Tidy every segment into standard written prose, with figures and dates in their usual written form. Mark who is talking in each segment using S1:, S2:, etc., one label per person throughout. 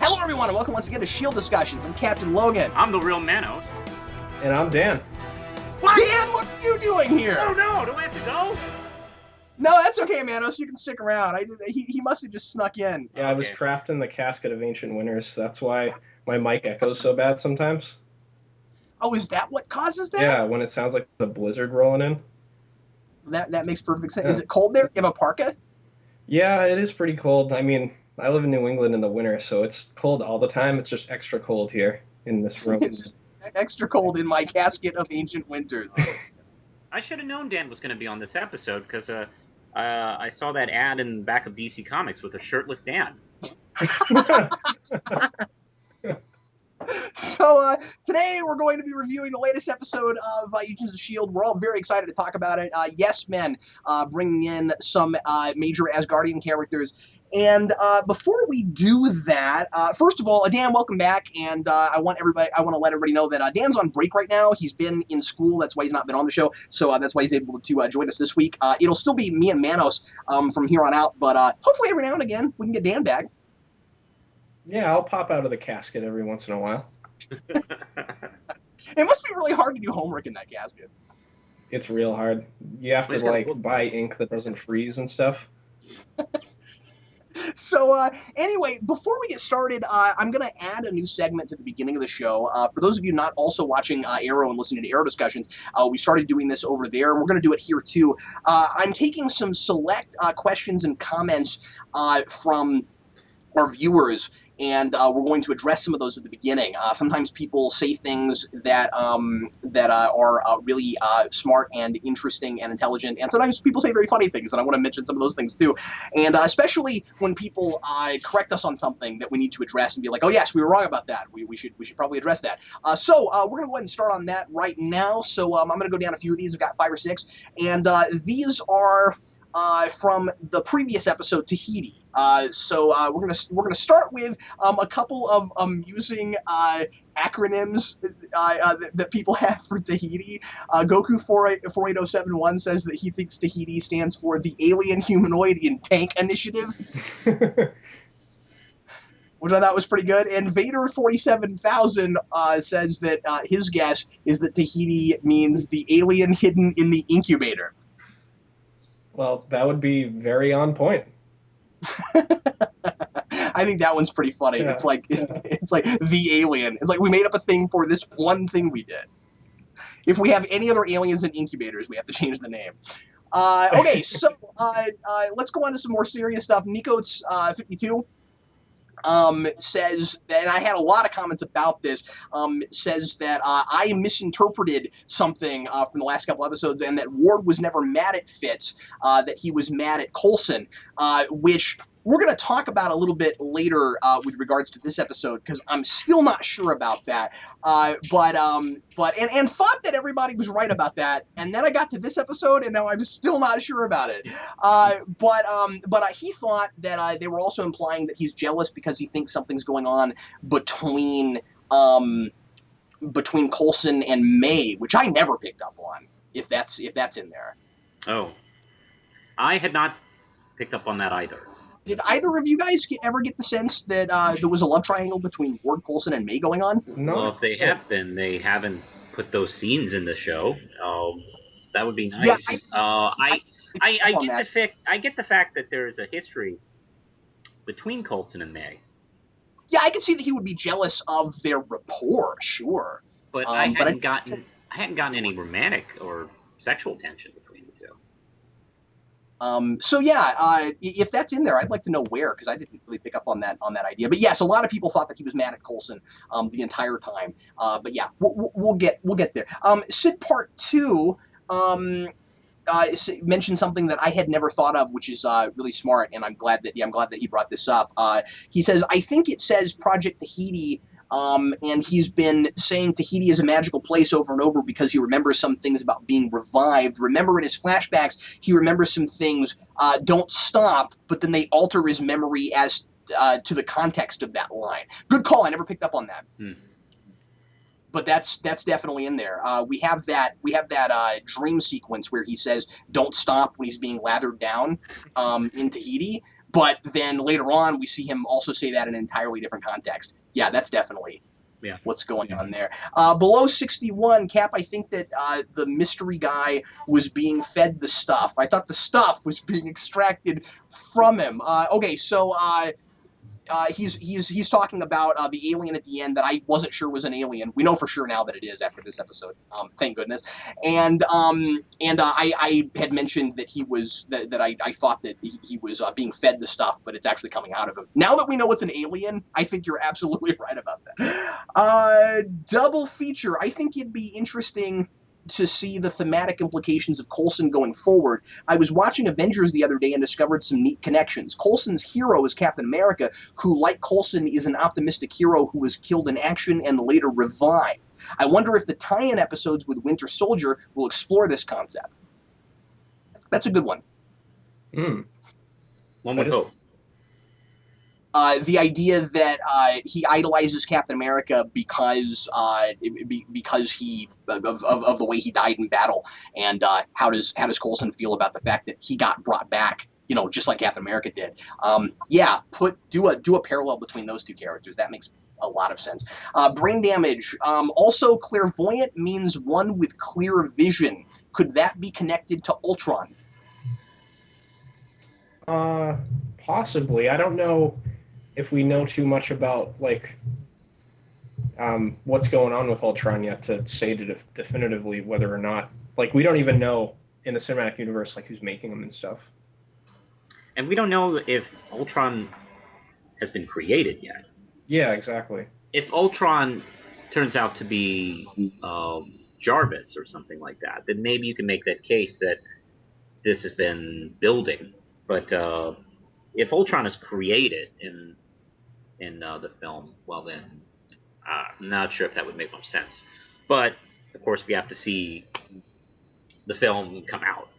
S1: Hello, everyone, and welcome once again to S.H.I.E.L.D. Discussions. I'm Captain Logan.
S2: I'm the Real Manos.
S3: And I'm Dan.
S1: What? Dan, what are you doing here?
S2: Oh no, do I have to go?
S1: No, that's okay, Manos. You can stick around. He must have just snuck in.
S3: Yeah, I was trapped in the casket of ancient winters. That's why my mic echoes so bad sometimes.
S1: Oh, is that what causes that?
S3: Yeah, when it sounds like a blizzard rolling in.
S1: That makes perfect sense.
S3: Yeah.
S1: Is it cold there? You have a parka?
S3: Yeah, it is pretty cold. I mean, I live in New England in the winter, so it's cold all the time. It's just extra cold here in this room.
S1: It's just extra cold in my casket of ancient winters.
S2: I should have known Dan was going to be on this episode because I saw that ad in the back of DC Comics with a shirtless Dan.
S1: So today we're going to be reviewing the latest episode of Agents of S.H.I.E.L.D. We're all very excited to talk about it. Yes Men, bringing in some major Asgardian characters. And before we do that, first of all, Dan, welcome back. And I want to let everybody know that Dan's on break right now. He's been in school. That's why he's not been on the show. So that's why he's able to join us this week. It'll still be me and Manos from here on out. But hopefully every now and again we can get Dan back.
S3: Yeah, I'll pop out of the casket every once in a while.
S1: It must be really hard to do homework in that casket.
S3: It's real hard. You have to buy ink that doesn't freeze and stuff.
S1: So anyway, before we get started, I'm going to add a new segment to the beginning of the show. For those of you not also watching Arrow and listening to Arrow discussions, we started doing this over there, and we're going to do it here too. I'm taking some select questions and comments from our viewers, and we're going to address some of those at the beginning. Sometimes people say things that are really smart and interesting and intelligent, and sometimes people say very funny things, and I want to mention some of those things too. And especially when people correct us on something that we need to address and be like, oh yes, we were wrong about that. We should probably address that. So we're going to go ahead and start on that right now. So I'm going to go down a few of these. I've got 5 or 6, and these are from the previous episode, Tahiti. So we're gonna start with a couple of amusing acronyms that people have for Tahiti. Goku 48071 says that he thinks Tahiti stands for the Alien Humanoid in Tank Initiative, which I thought was pretty good. And Vader 47,000 says that his guess is that Tahiti means the alien hidden in the incubator.
S3: Well, that would be very on point.
S1: I think that one's pretty funny. Yeah. It's like the alien. It's like we made up a thing for this one thing we did. If we have any other aliens in incubators, we have to change the name. Okay, so let's go on to some more serious stuff. Nico's 52 says that, and I had a lot of comments about this, says that I misinterpreted something from the last couple episodes, and that Ward was never mad at Fitz, that he was mad at Coulson, which we're going to talk about a little bit later with regards to this episode, because I'm still not sure about that. But thought that everybody was right about that, and then I got to this episode, and now I'm still not sure about it. But he thought that they were also implying that he's jealous because he thinks something's going on between Coulson and May, which I never picked up on. If that's in there.
S2: Oh, I had not picked up on that either.
S1: Did either of you guys ever get the sense that there was a love triangle between Ward, Coulson, and May going on?
S3: No.
S2: Well, if they have been, they haven't put those scenes in the show. That would be nice.
S1: Yeah,
S2: I get the fact that there's a history between Coulson and May.
S1: Yeah, I can see that he would be jealous of their rapport, sure.
S2: But I hadn't gotten any romantic or sexual tension between the two.
S1: So yeah, if that's in there, I'd like to know where, because I didn't really pick up on that idea. But yes, a lot of people thought that he was mad at Coulson the entire time. But yeah, we'll get there. Sid Part 2 mentioned something that I had never thought of, which is really smart, and I'm glad that he brought this up. He says, I think it says Project Tahiti. And he's been saying Tahiti is a magical place over and over because he remembers some things about being revived. Remember in his flashbacks, he remembers some things don't stop, but then they alter his memory as to the context of that line. Good call. I never picked up on that. But that's definitely in there. We have that dream sequence where he says "Don't stop" when he's being lathered down in Tahiti. But then later on, we see him also say that in an entirely different context. Yeah, that's definitely what's going on there. Below 61, Cap, I think that the mystery guy was being fed the stuff. I thought the stuff was being extracted from him. Okay, so he's talking about the alien at the end that I wasn't sure was an alien. We know for sure now that it is after this episode. Thank goodness. And I had mentioned that he was that I thought that he was being fed the stuff, but it's actually coming out of him. Now that we know it's an alien, I think you're absolutely right about that. Double feature. I think it'd be interesting to see the thematic implications of Coulson going forward. I was watching Avengers the other day and discovered some neat connections. Coulson's hero is Captain America, who, like Coulson, is an optimistic hero who was killed in action and later revived. I wonder if the tie-in episodes with Winter Soldier will explore this concept. That's a good one.
S2: One would hope.
S1: The idea that he idolizes Captain America because he of the way he died in battle, and how does Coulson feel about the fact that he got brought back, just like Captain America did? Do a parallel between those two characters. That makes a lot of sense. Brain damage. Also, clairvoyant means one with clear vision. Could that be connected to Ultron?
S3: Possibly. I don't know if we know too much about what's going on with Ultron yet to say definitively whether or not, we don't even know in the cinematic universe who's making them and stuff.
S2: And we don't know if Ultron has been created yet.
S3: Yeah, exactly.
S2: If Ultron turns out to be Jarvis or something like that, then maybe you can make that case that this has been building. But if Ultron is created in the film, well then, I'm not sure if that would make much sense. But of course, we have to see the film come out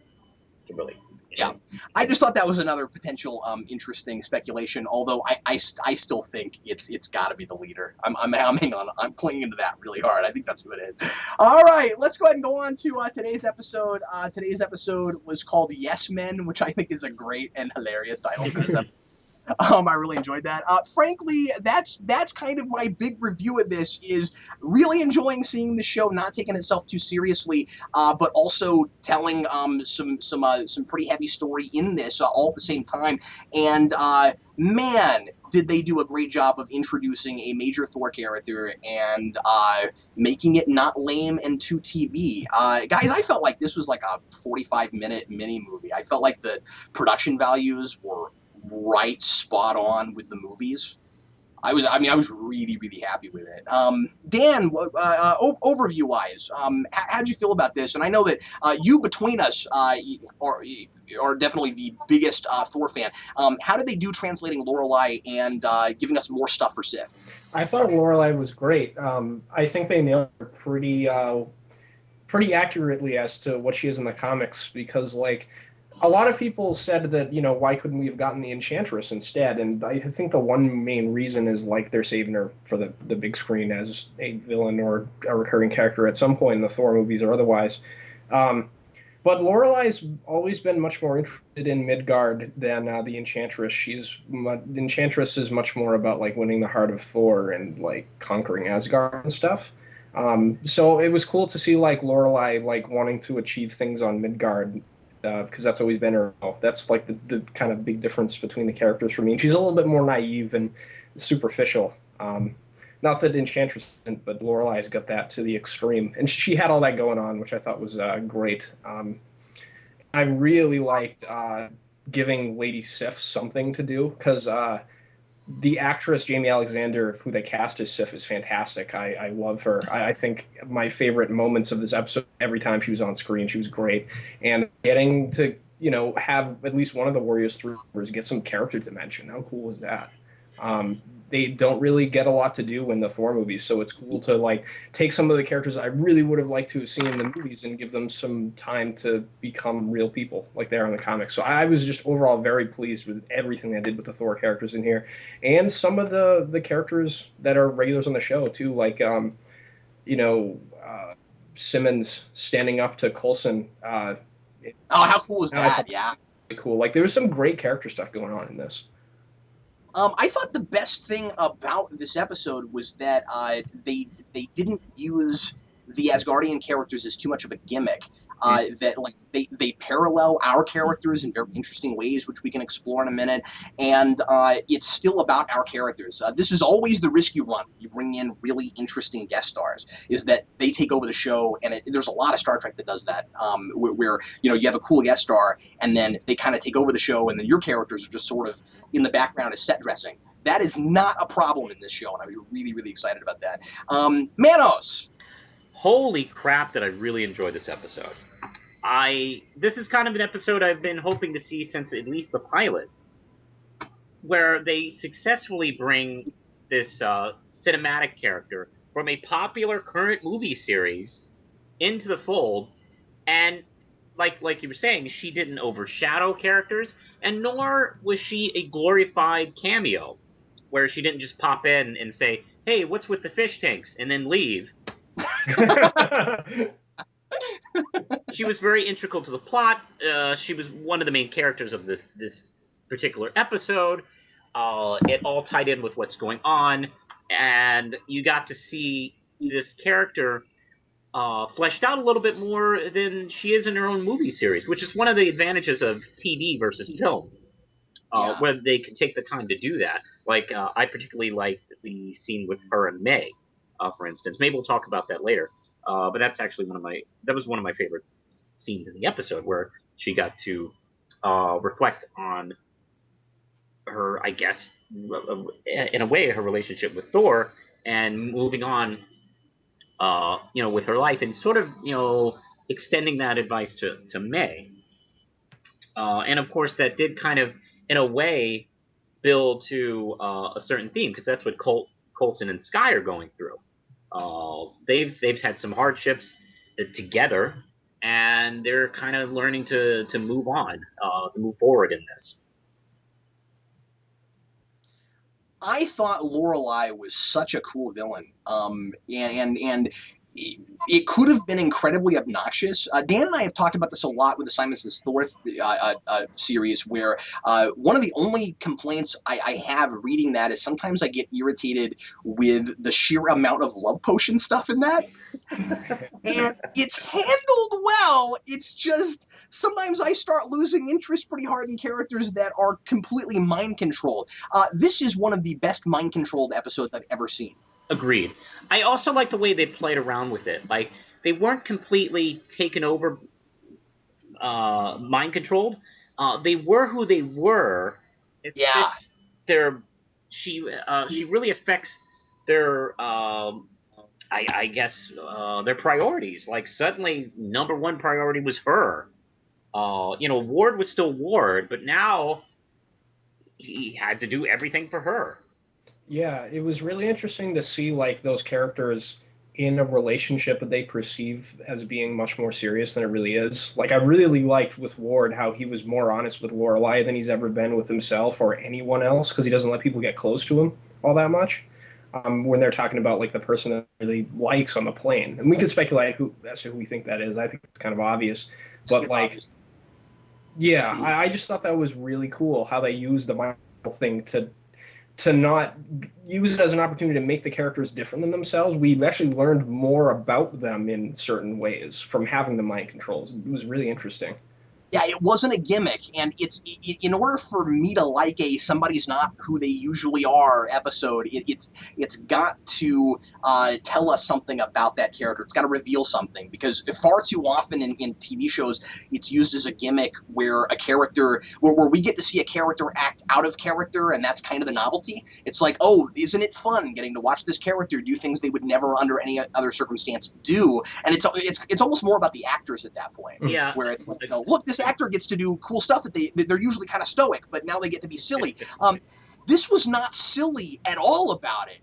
S2: to really.
S1: Yeah, I just thought that was another potential interesting speculation. Although I still think it's got to be the leader. I'm hanging on. I'm clinging to that really hard. I think that's who it is. All right, let's go ahead and go on to today's episode. Today's episode was called Yes Men, which I think is a great and hilarious title for this episode. I really enjoyed that. Frankly, that's kind of my big review of this. Is really enjoying seeing the show not taking itself too seriously, but also telling some pretty heavy story in this all at the same time. And man, did they do a great job of introducing a major Thor character and making it not lame and too TV. Guys, I felt like this was like a 45-minute mini movie. I felt like the production values were right spot on with the movies. I was really, really happy with it. Dan, overview wise, how'd you feel about this? And I know that you between us are definitely the biggest Thor fan. How did they do translating Lorelai and giving us more stuff for Sif?
S3: I thought Lorelai was great. I think they nailed her pretty accurately as to what she is in the comics, because a lot of people said that, why couldn't we have gotten the Enchantress instead? And I think the one main reason is they're saving her for the big screen as a villain or a recurring character at some point in the Thor movies or otherwise. But Lorelai's always been much more interested in Midgard than the Enchantress. Enchantress is much more about winning the heart of Thor and conquering Asgard and stuff. So it was cool to see Lorelai wanting to achieve things on Midgard, because that's always been her. That's the kind of big difference between the characters for me. And she's a little bit more naive and superficial. Not that Enchantress isn't, but Lorelai's got that to the extreme. And she had all that going on, which I thought was great. I really liked giving Lady Sif something to do, because the actress Jamie Alexander, who they cast as Sif, is fantastic. I love her. I think my favorite moments of this episode, every time she was on screen, she was great. And getting to, have at least one of the Warriors 3 members get some character dimension. How cool is that? They don't really get a lot to do in the Thor movies, so it's cool to take some of the characters I really would have liked to have seen in the movies and give them some time to become real people like they are in the comics. So I was just overall very pleased with everything they did with the Thor characters in here, and some of the characters that are regulars on the show too, Simmons standing up to Coulson.
S1: Oh, how cool is that? Yeah.
S3: cool. Like there was some great character stuff going on in this.
S1: I thought the best thing about this episode was that they didn't use the Asgardian characters as too much of a gimmick. That like they parallel our characters in very interesting ways, which we can explore in a minute. And it's still about our characters. This is always the risk you run. You bring in really interesting guest stars, is that they take over the show, and there's a lot of Star Trek that does that, where you have a cool guest star, and then they kind of take over the show, and then your characters are just sort of in the background as set dressing. That is not a problem in this show, and I was really, really excited about that. Manos.
S2: Holy crap! Did I really enjoy this episode? This is kind of an episode I've been hoping to see since at least the pilot, where they successfully bring this cinematic character from a popular current movie series into the fold, and like you were saying, she didn't overshadow characters, and nor was she a glorified cameo, where she didn't just pop in and say, "Hey, what's with the fish tanks?" and then leave. She was very integral to the plot. She was one of the main characters of this particular episode. It all tied in with what's going on, and you got to see this character fleshed out a little bit more than she is in her own movie series, which is one of the advantages of TV versus film,
S1: Yeah.
S2: where they can take the time to do that. Like I particularly like the scene with her and May, for instance. Maybe we'll talk about that later. But that's actually that was one of my favorite scenes in the episode, where she got to reflect on her, I guess, in a way, her relationship with Thor, and moving on, with her life, and sort of, extending that advice to May. And of course, that did kind of, in a way, build to a certain theme, because that's what Coulson and Sky are going through. They've had some hardships together, and they're kind of learning to move on, to move forward in this.
S1: I thought Lorelei was such a cool villain, and it could have been incredibly obnoxious. Dan and I have talked about this a lot with the Simonson's Thor series, where one of the only complaints I have reading that is sometimes I get irritated with the sheer amount of love potion stuff in that. And it's handled well. It's just sometimes I start losing interest pretty hard in characters that are completely mind controlled. This is one of the best mind controlled episodes I've ever seen.
S2: Agreed. I also like the way they played around with it. Like, they weren't completely taken over, mind controlled. They were who they were. It's
S1: Yeah,
S2: just their she really affects their, I guess, their priorities. Like, suddenly number one priority was her. Ward was still Ward, but now he had to do everything for her.
S3: Yeah, it was really interesting to see like those characters in a relationship that they perceive as being much more serious than it really is. Like I really liked with Ward how he was more honest with Lorelai than he's ever been with himself or anyone else because he doesn't let people get close to him all that much. When they're talking about like the person that really likes on the plane, and we could speculate as to who we think that is. I think it's kind of obvious,
S1: I think
S3: but
S1: it's
S3: like,
S1: obvious.
S3: yeah, I just thought that was really cool how they used the mind thing to not use it as an opportunity to make the characters different than themselves. We actually learned more about them in certain ways from having the mind controls. It was really interesting.
S1: Yeah, it wasn't a gimmick, and in order for me to like a somebody's not who they usually are episode, it's got to tell us something about that character. It's got to reveal something because far too often in TV shows it's used as a gimmick where a character where we get to see a character act out of character, and that's kind of the novelty. It's like, oh, isn't it fun getting to watch this character do things they would never under any other circumstance do? And it's almost more about the actors at that point
S2: Yeah.
S1: where it's like, look, this actor gets to do cool stuff that they're usually kind of stoic, but now they get to be silly. This was not silly at all about it.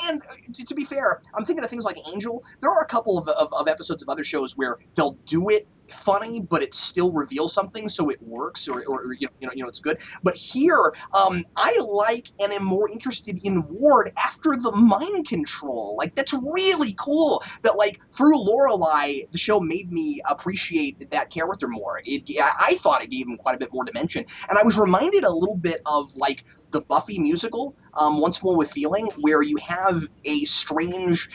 S1: And to be fair, I'm thinking of things like Angel. There are a couple of episodes of other shows where they'll do it funny, but it still reveals something, so it works, or it's good. But here, I like and am more interested in Ward after the mind control. Like, that's really cool. That, like, through Lorelai, the show made me appreciate that character more. I thought it gave him quite a bit more dimension, and I was reminded a little bit of, like, the Buffy musical, Once More with Feeling, where you have a strange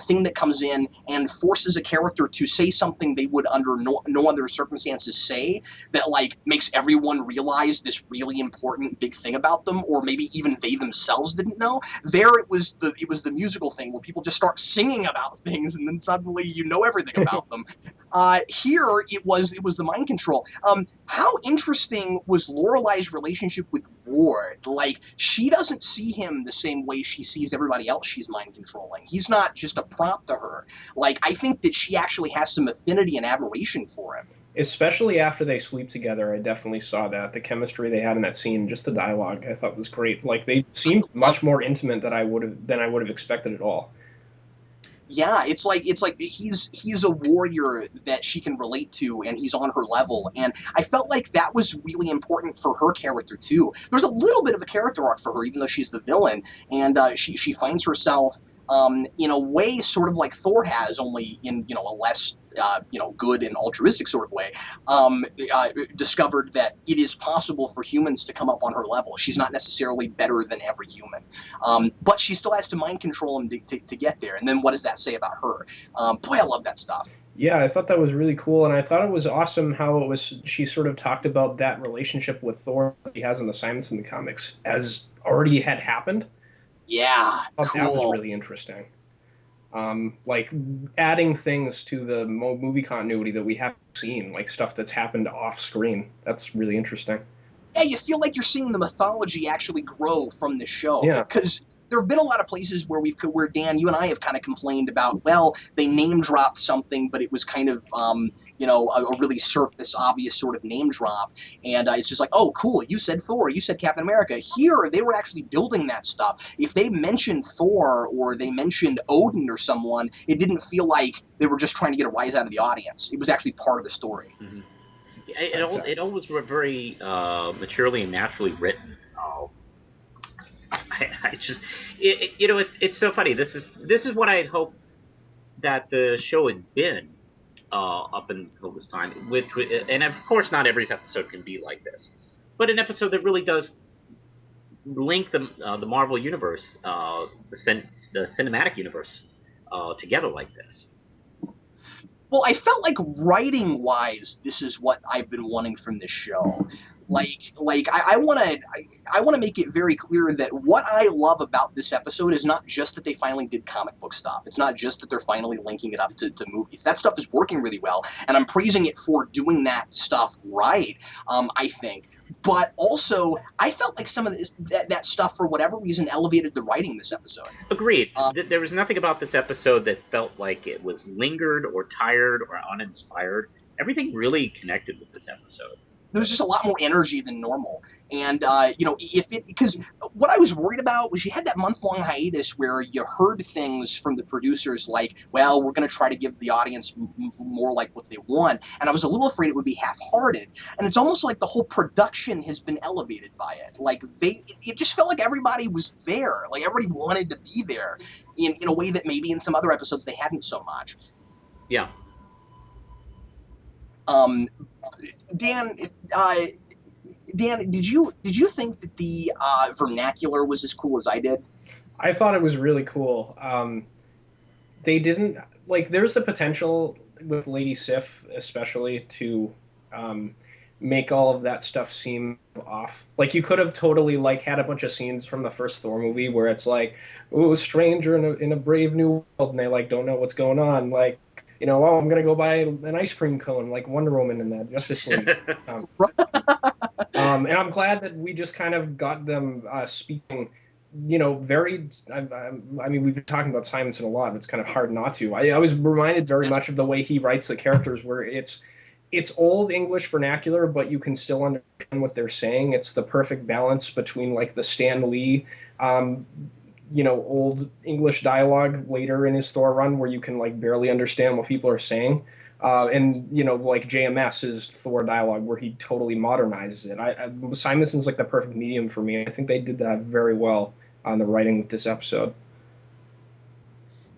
S1: thing that comes in and forces a character to say something they would under no other circumstances say, that, like, makes everyone realize this really important big thing about them, or maybe even they themselves didn't know. There it was the musical thing where people just start singing about things and then suddenly you know everything about them. Here it was the mind control. How interesting was Lorelai's relationship with Ward? Like, she doesn't see him the same way she sees everybody else she's mind controlling. He's not just a prop to her. Like, I think that she actually has some affinity and admiration for him.
S3: Especially after they sleep together, I definitely saw that the chemistry they had in that scene, just the dialogue, I thought was great. Like they seemed much more intimate than I would have expected at all.
S1: Yeah, it's like he's a warrior that she can relate to, and he's on her level. And I felt like that was really important for her character too. There's a little bit of a character arc for her, even though she's the villain, and she finds herself in a way sort of like Thor has, only in a less good and altruistic sort of way. Um, Discovered that it is possible for humans to come up on her level. She's not necessarily better than every human. But she still has to mind control him to get there. And then what does that say about her? Boy, I love that stuff.
S3: Yeah, I thought that was really cool, and I thought it was awesome how it was. She sort of talked about that relationship with Thor he has in the Simonson comics as already had happened.
S1: Yeah,
S3: I thought that was
S1: cool.
S3: really interesting. Like adding things to the movie continuity that we haven't seen, like stuff that's happened off screen. That's really interesting.
S1: Yeah, you feel like you're seeing the mythology actually grow from the show,
S3: Yeah,
S1: because there have been a lot of places where Dan, you and I have kind of complained about, well, they name dropped something, but it was kind of a really surface obvious sort of name drop, and it's just like, oh, cool, you said Thor, you said Captain America. Here they were actually building that stuff. If they mentioned Thor or they mentioned Odin or someone, it didn't feel like they were just trying to get a rise out of the audience. It was actually part of the story.
S2: Mm-hmm. It
S3: exactly.
S2: always were very maturely and naturally written. I just it's so funny. This is what I had hoped that the show had been up until this time. And of course, not every episode can be like this, but an episode that really does link the Marvel universe, the cinematic universe, together like this.
S1: Well, I felt like writing wise, this is what I've been wanting from this show. Like I want to make it very clear that what I love about this episode is not just that they finally did comic book stuff. It's not just that they're finally linking it up to movies. That stuff is working really well, and I'm praising it for doing that stuff right. I think. But also, I felt like some of that stuff, for whatever reason, elevated the writing this episode.
S2: Agreed.
S1: Uh,
S2: There was nothing about this episode that felt like it was lingered or tired or uninspired. Everything really connected with this episode.
S1: There's just a lot more energy than normal. And if it because what I was worried about was you had that month-long hiatus where you heard things from the producers like, well, we're going to try to give the audience more like what they want, and I was a little afraid it would be half-hearted. And it's almost like the whole production has been elevated by it. Like it just felt like everybody was there, like everybody wanted to be there in a way that maybe in some other episodes they hadn't so much.
S2: Yeah.
S1: um Dan, uh, Dan, did you think that the vernacular was as cool as I did?
S3: I thought it was really cool. They didn't like. There's a potential with Lady Sif, especially, to um, make all of that stuff seem off. Like you could have totally like had a bunch of scenes from the first Thor movie where it's like, oh, stranger in a brave new world, and they like don't know what's going on. Like, oh, I'm gonna go buy an ice cream cone, like Wonder Woman in that Justice League. Um, and I'm glad that we just kind of got them speaking, very. I mean, we've been talking about Simonson a lot, and it's kind of hard not to. I was reminded very much of the way he writes the characters, where it's old English vernacular, but you can still understand what they're saying. It's the perfect balance between like the Stan Lee, um, old English dialogue later in his Thor run, where you can like barely understand what people are saying. And like JMS's Thor dialogue, where he totally modernizes it. Simonson's like the perfect medium for me. I think they did that very well on the writing with this episode.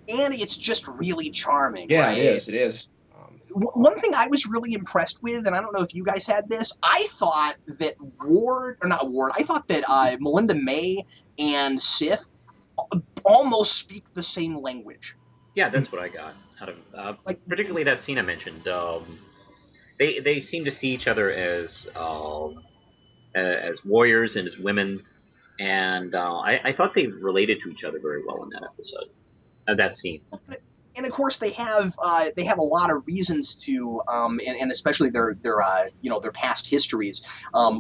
S1: And it's just really charming,
S3: Yeah, it
S1: right?
S3: is. It is.
S1: One thing I was really impressed with, and I don't know if you guys had this, I thought that Ward, or not Ward, I thought that Melinda May and Sif almost speak the same language.
S2: Yeah, that's what I got out of
S1: Like,
S2: particularly that scene I mentioned. They seem to see each other as warriors and as women, and I thought they related to each other very well in that episode, that scene.
S1: and of course they have a lot of reasons to and especially their their past histories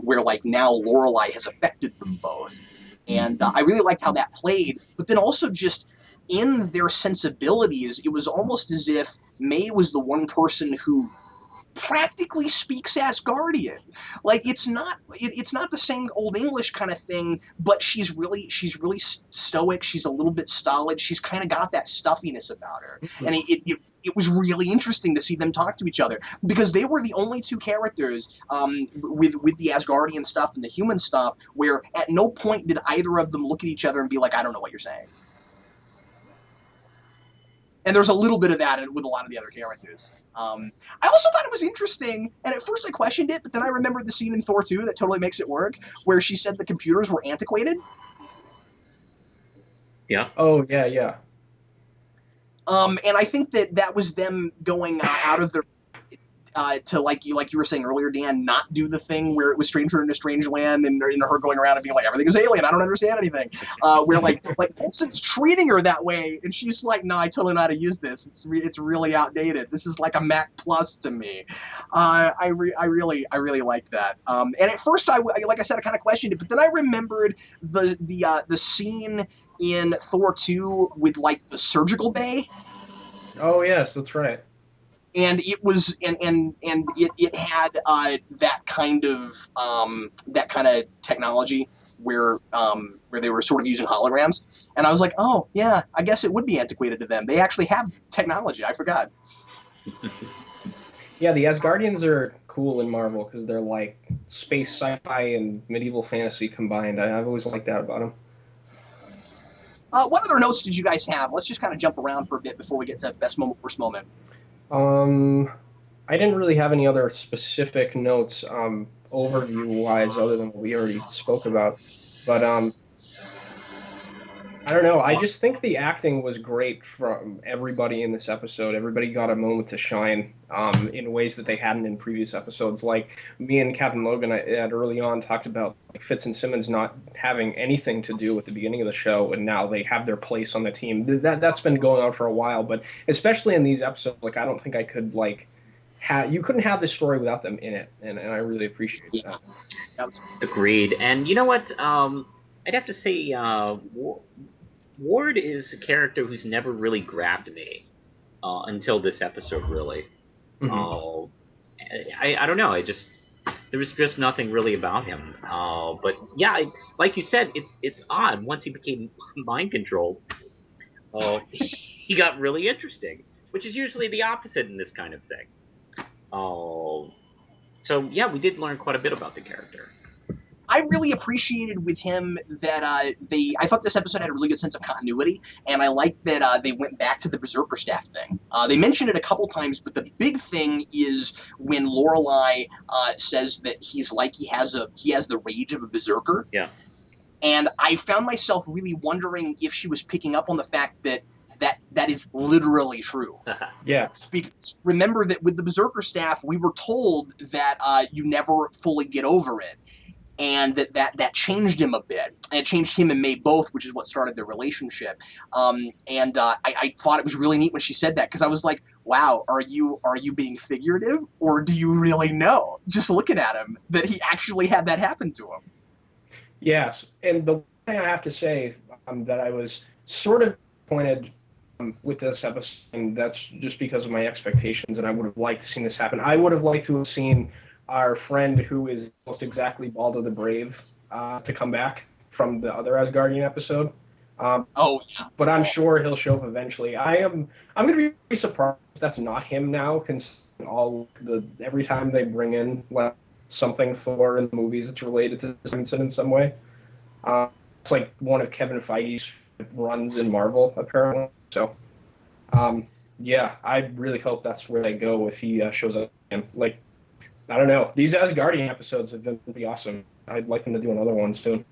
S1: where like now Lorelai has affected them both, and I really liked how that played, but then also just in their sensibilities it was almost as if May was the one person who practically speaks Asgardian. Like it's not the same old English kind of thing, but she's really stoic. She's a little bit stolid. She's kind of got that stuffiness about her, and it was really interesting to see them talk to each other because they were the only two characters with the Asgardian stuff and the human stuff where at no point did either of them look at each other and be like, I don't know what you're saying. And there's a little bit of that with a lot of the other characters. I also thought it was interesting, and at first I questioned it, but then I remembered the scene in Thor 2 that totally makes it work, where she said the computers were antiquated.
S2: Yeah.
S3: Oh yeah, yeah.
S1: And I think that that was them going out of their to like you were saying earlier, Dan, not do the thing where it was Stranger in a Strange Land and her going around and being like everything is alien, I don't understand anything. Where like Olsen's treating her that way, and she's like, no, I totally know how to use this. It's really outdated. This is like a Mac Plus to me. I really like that. And at first like I said I kind of questioned it, but then I remembered the scene in Thor 2 with like the surgical bay,
S3: Oh yes, that's right.
S1: and it was and it had that kind of technology where they were sort of using holograms, and I was like, oh yeah, I guess it would be antiquated to them. They actually have technology. I forgot.
S3: Yeah, the Asgardians are cool in Marvel because they're like space sci-fi and medieval fantasy combined. I've always liked that about them.
S1: What other notes did you guys have? Let's just kind of jump around for a bit before we get to best moment, worst moment.
S3: Um, I didn't really have any other specific notes, overview wise, other than what we already spoke about. But I don't know. I just think the acting was great from everybody in this episode. Everybody got a moment to shine, in ways that they hadn't in previous episodes. Like me and Captain Logan had early on talked about like Fitz and Simmons not having anything to do at the beginning of the show, and now they have their place on the team. That's been going on for a while, but especially in these episodes, like I don't think I could like you couldn't have this story without them in it, and I really appreciate
S1: Yeah,
S3: that.
S2: Agreed. And you know what? I'd have to say, Ward is a character who's never really grabbed me until this episode, really.
S3: Hmm.
S2: Uh, I don't know. There was just nothing really about him. But yeah, like you said, it's odd. Once he became mind controlled, he got really interesting, which is usually the opposite in this kind of thing. Uh, so yeah, we did learn quite a bit about the character.
S1: I really appreciated with him that I thought this episode had a really good sense of continuity, and I liked that they went back to the Berserker staff thing. They mentioned it a couple times, but the big thing is when Lorelai says that he has the rage of a berserker,
S2: Yeah.
S1: and I found myself really wondering if she was picking up on the fact that that is literally true.
S3: Yeah.
S1: Because remember that with the Berserker staff, we were told that you never fully get over it, and that changed him a bit, and it changed him and May both, which is what started their relationship. And I thought it was really neat when she said that, because I was like, wow, are you being figurative, or do you really know, just looking at him, that he actually had that happen to him?
S3: Yes, and the thing I have to say, that I was sort of disappointed, with this episode, and that's just because of my expectations, and I would have liked to seen this happen. I would have liked to have seen our friend who is almost exactly Balder the Brave, to come back from the other Asgardian episode. Um,
S1: Oh yeah,
S3: but I'm
S1: oh,
S3: sure he'll show up eventually. I'm going to be surprised if that's not him now, every time they bring in like something Thor in the movies that's related to this incident in some way. It's like one of Kevin Feige's runs in Marvel, apparently. So, yeah, I really hope that's where they go if he shows up again. Like, I don't know. These Asgardian episodes have been pretty awesome. I'd like them to do another one soon.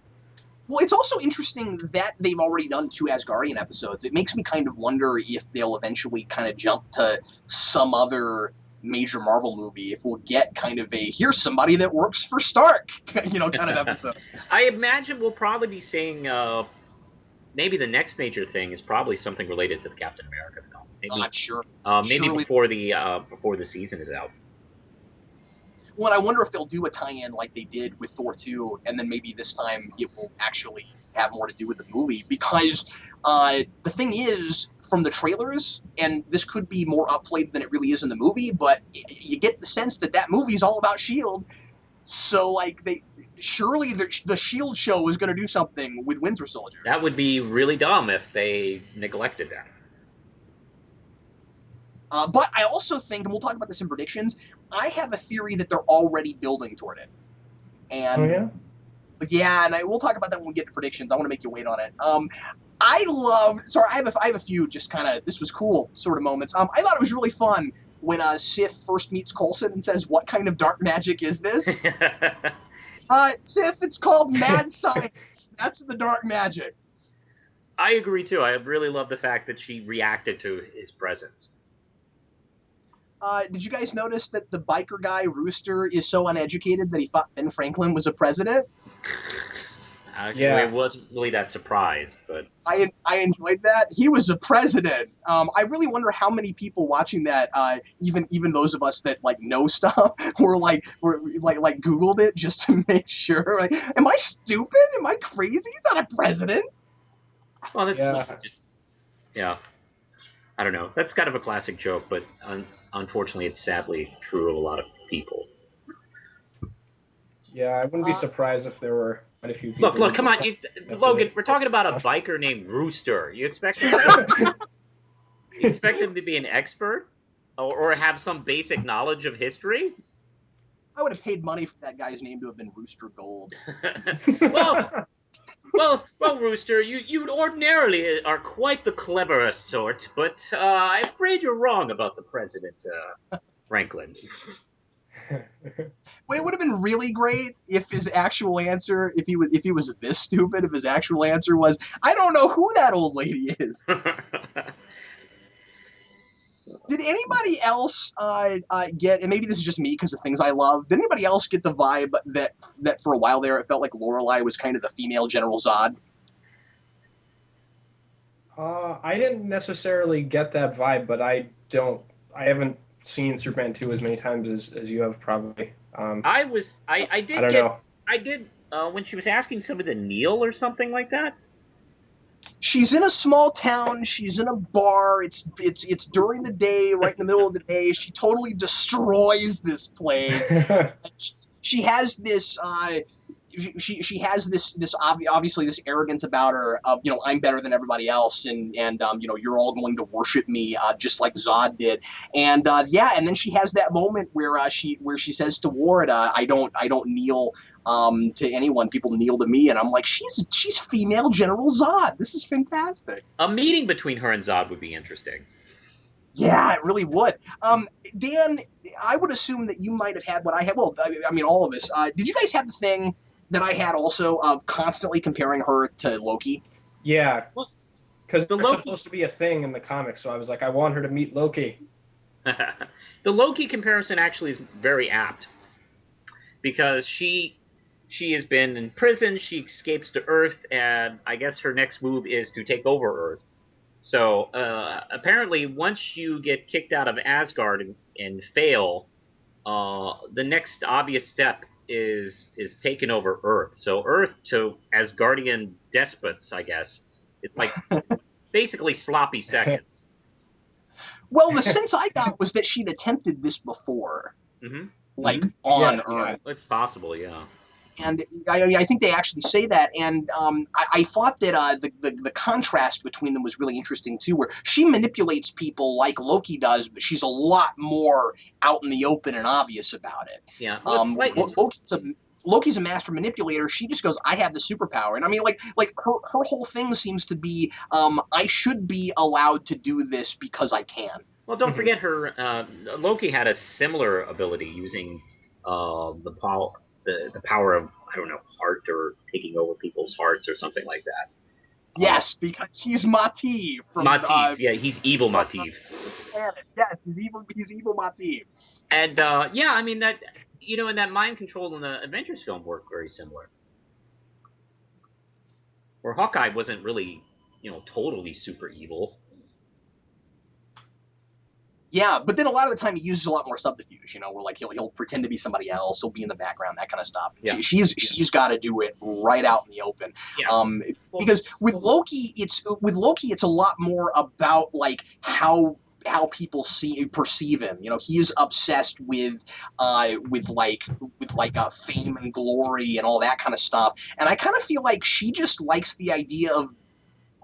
S1: Well, it's also interesting that they've already done 2 Asgardian episodes. It makes me kind of wonder if they'll eventually kind of jump to some other major Marvel movie, if we'll get kind of a here's somebody that works for Stark, kind of episode.
S2: I imagine we'll probably be seeing maybe the next major thing is probably something related to the Captain America film.
S1: I'm sure.
S2: Maybe
S1: Surely.
S2: before the season is out.
S1: Well, and I wonder if they'll do a tie-in like they did with Thor 2, and then maybe this time it will actually have more to do with the movie. Because the thing is, from the trailers, and this could be more upplayed than it really is in the movie, but you get the sense that that movie is all about S.H.I.E.L.D. So, like, surely the S.H.I.E.L.D. show is going to do something with Winter Soldier.
S2: That would be really dumb if they neglected that.
S1: But I also think, and we'll talk about this in predictions, I have a theory that they're already building toward it.
S3: Oh
S1: And
S3: yeah.
S1: yeah, and we'll talk about that when we get to predictions. I want to make you wait on it. I have a few just kind of this was cool sort of moments. I thought it was really fun when Sif first meets Coulson and says, "What kind of dark magic is this?" Sif, it's called mad science. That's the dark magic.
S2: I agree too. I really love the fact that she reacted to his presence.
S1: Did you guys notice that the biker guy Rooster is so uneducated that he thought Ben Franklin was a president?
S2: Actually, I
S3: Yeah.
S2: wasn't really that surprised, but
S1: I enjoyed that. He was a president. I really wonder how many people watching that, even those of us that like know stuff, were like Googled it just to make sure. Like, am I stupid? Am I crazy? He's not a president.
S2: well, that's like
S3: Yeah.
S2: just yeah. I don't know. That's kind of a classic joke, but unfortunately, it's sadly true of a lot of people.
S3: Yeah. I wouldn't be
S1: Uh,
S3: surprised if there were quite a few
S2: Look,
S3: people who
S2: look, come
S3: just
S2: on,
S3: kind of
S2: Logan.
S3: speculate.
S2: We're talking about a biker named Rooster. You expect him to be an expert or have some basic knowledge of history?
S1: I would have paid money for that guy's name to have been Rooster Gold.
S2: well, well, Rooster, you ordinarily are quite the cleverest sort, but I'm afraid you're wrong about the president, Franklin.
S1: Well, it would have been really great if his actual answer, if he was this stupid, if his actual answer was, I don't know who that old lady is. Did anybody else get? And maybe this is just me because of things I love. Did anybody else get the vibe that for a while there it felt like Lorelai was kind of the female General Zod?
S3: I didn't necessarily get that vibe, but I don't. I haven't seen Superman 2 as many times as you have probably.
S2: I
S3: I
S2: did
S3: don't
S2: get,
S3: know.
S2: I did, when she was asking somebody to kneel or something like that.
S1: She's in a small town. She's in a bar. It's during the day, right in the middle of the day. She totally destroys this place. She has this she has this obviously this arrogance about her of I'm better than everybody else, and you're all going to worship me just like Zod did. And yeah, and then she has that moment where she says to Ward, I don't kneel to anyone. People kneel to me, and I'm like, she's female General Zod. This is fantastic.
S2: A meeting between her and Zod would be interesting.
S1: Yeah, it really would. Dan, I would assume that you might have had what I had. Well, I mean, all of us. Did you guys have the thing that I had also of constantly comparing her to Loki?
S3: Yeah,
S2: Well,
S3: because
S2: the
S3: they're
S2: Loki,
S3: supposed to be a thing in the comics, so I was like, I want her to meet Loki.
S2: the Loki comparison actually is very apt because she has been in prison. She escapes to Earth, and I guess her next move is to take over Earth. So apparently, once you get kicked out of Asgard and fail, the next obvious step is taking over Earth. So Earth to Asgardian despots, I guess, it's like basically sloppy seconds.
S1: Well, the sense I got was that she'd attempted this before,
S2: Hmm.
S1: like
S3: I guess,
S1: on
S3: yeah.
S1: Earth.
S2: It's possible, yeah.
S1: And I think they actually say that, and I thought that the contrast between them was really interesting too, where she manipulates people like Loki does, but she's a lot more out in the open and obvious about it.
S2: Yeah, well,
S1: Loki's a master manipulator. She just goes, "I have the superpower," and I mean, like her whole thing seems to be, I should be allowed to do this because I can.
S2: Well, don't forget her. Loki had a similar ability using the power of, I don't know, heart, or taking over people's hearts or something like that.
S1: Yes, because he's Mati
S2: Mativ, yeah, he's evil
S1: from
S2: Mativ.
S1: planet. Yes, he's evil. He's evil Mati.
S2: And yeah, I mean that, and that mind control in the Avengers film worked very similar, where Hawkeye wasn't really, totally super evil.
S1: Yeah, but then a lot of the time he uses a lot more subterfuge. Where like he'll pretend to be somebody else. He'll be in the background, that kind of stuff.
S2: Yeah.
S1: She's got to do it right out in the open.
S2: Yeah.
S1: Because with Loki, it's a lot more about like how people perceive him. He's obsessed with fame and glory and all that kind of stuff. And I kind of feel like she just likes the idea of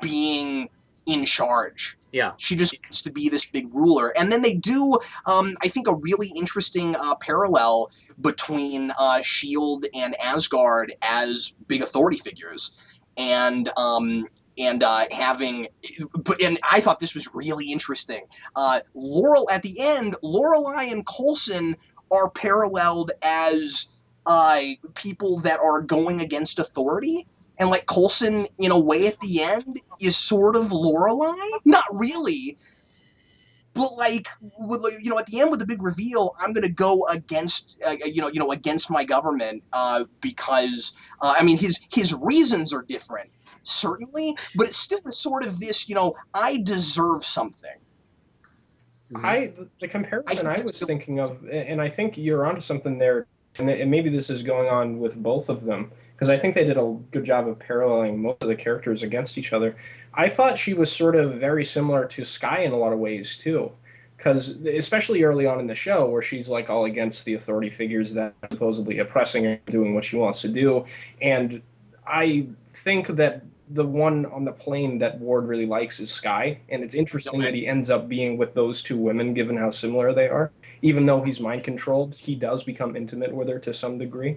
S1: being in charge.
S2: Yeah.
S1: She just wants to be this big ruler. And then they do, I think, a really interesting parallel between S.H.I.E.L.D. and Asgard as big authority figures. And having, and I thought this was really interesting. At the end, Lorelei and Coulson are paralleled as people that are going against authority. And like Coulson, in a way, at the end, is sort of Lorelei. Not really, but like, at the end with the big reveal, I'm gonna go against, against my government because I mean, his reasons are different, certainly, but it still is sort of this, I deserve something.
S3: The comparison I was thinking of, and I think you're onto something there, and maybe this is going on with both of them, because I think they did a good job of paralleling most of the characters against each other. I thought she was sort of very similar to Skye in a lot of ways too, because especially early on in the show, where she's like all against the authority figures that are supposedly oppressing her, doing what she wants to do, and I think that the one on the plane that Ward really likes is Skye, and it's interesting that he ends up being with those two women, given how similar they are. Even though he's mind controlled, he does become intimate with her to some degree.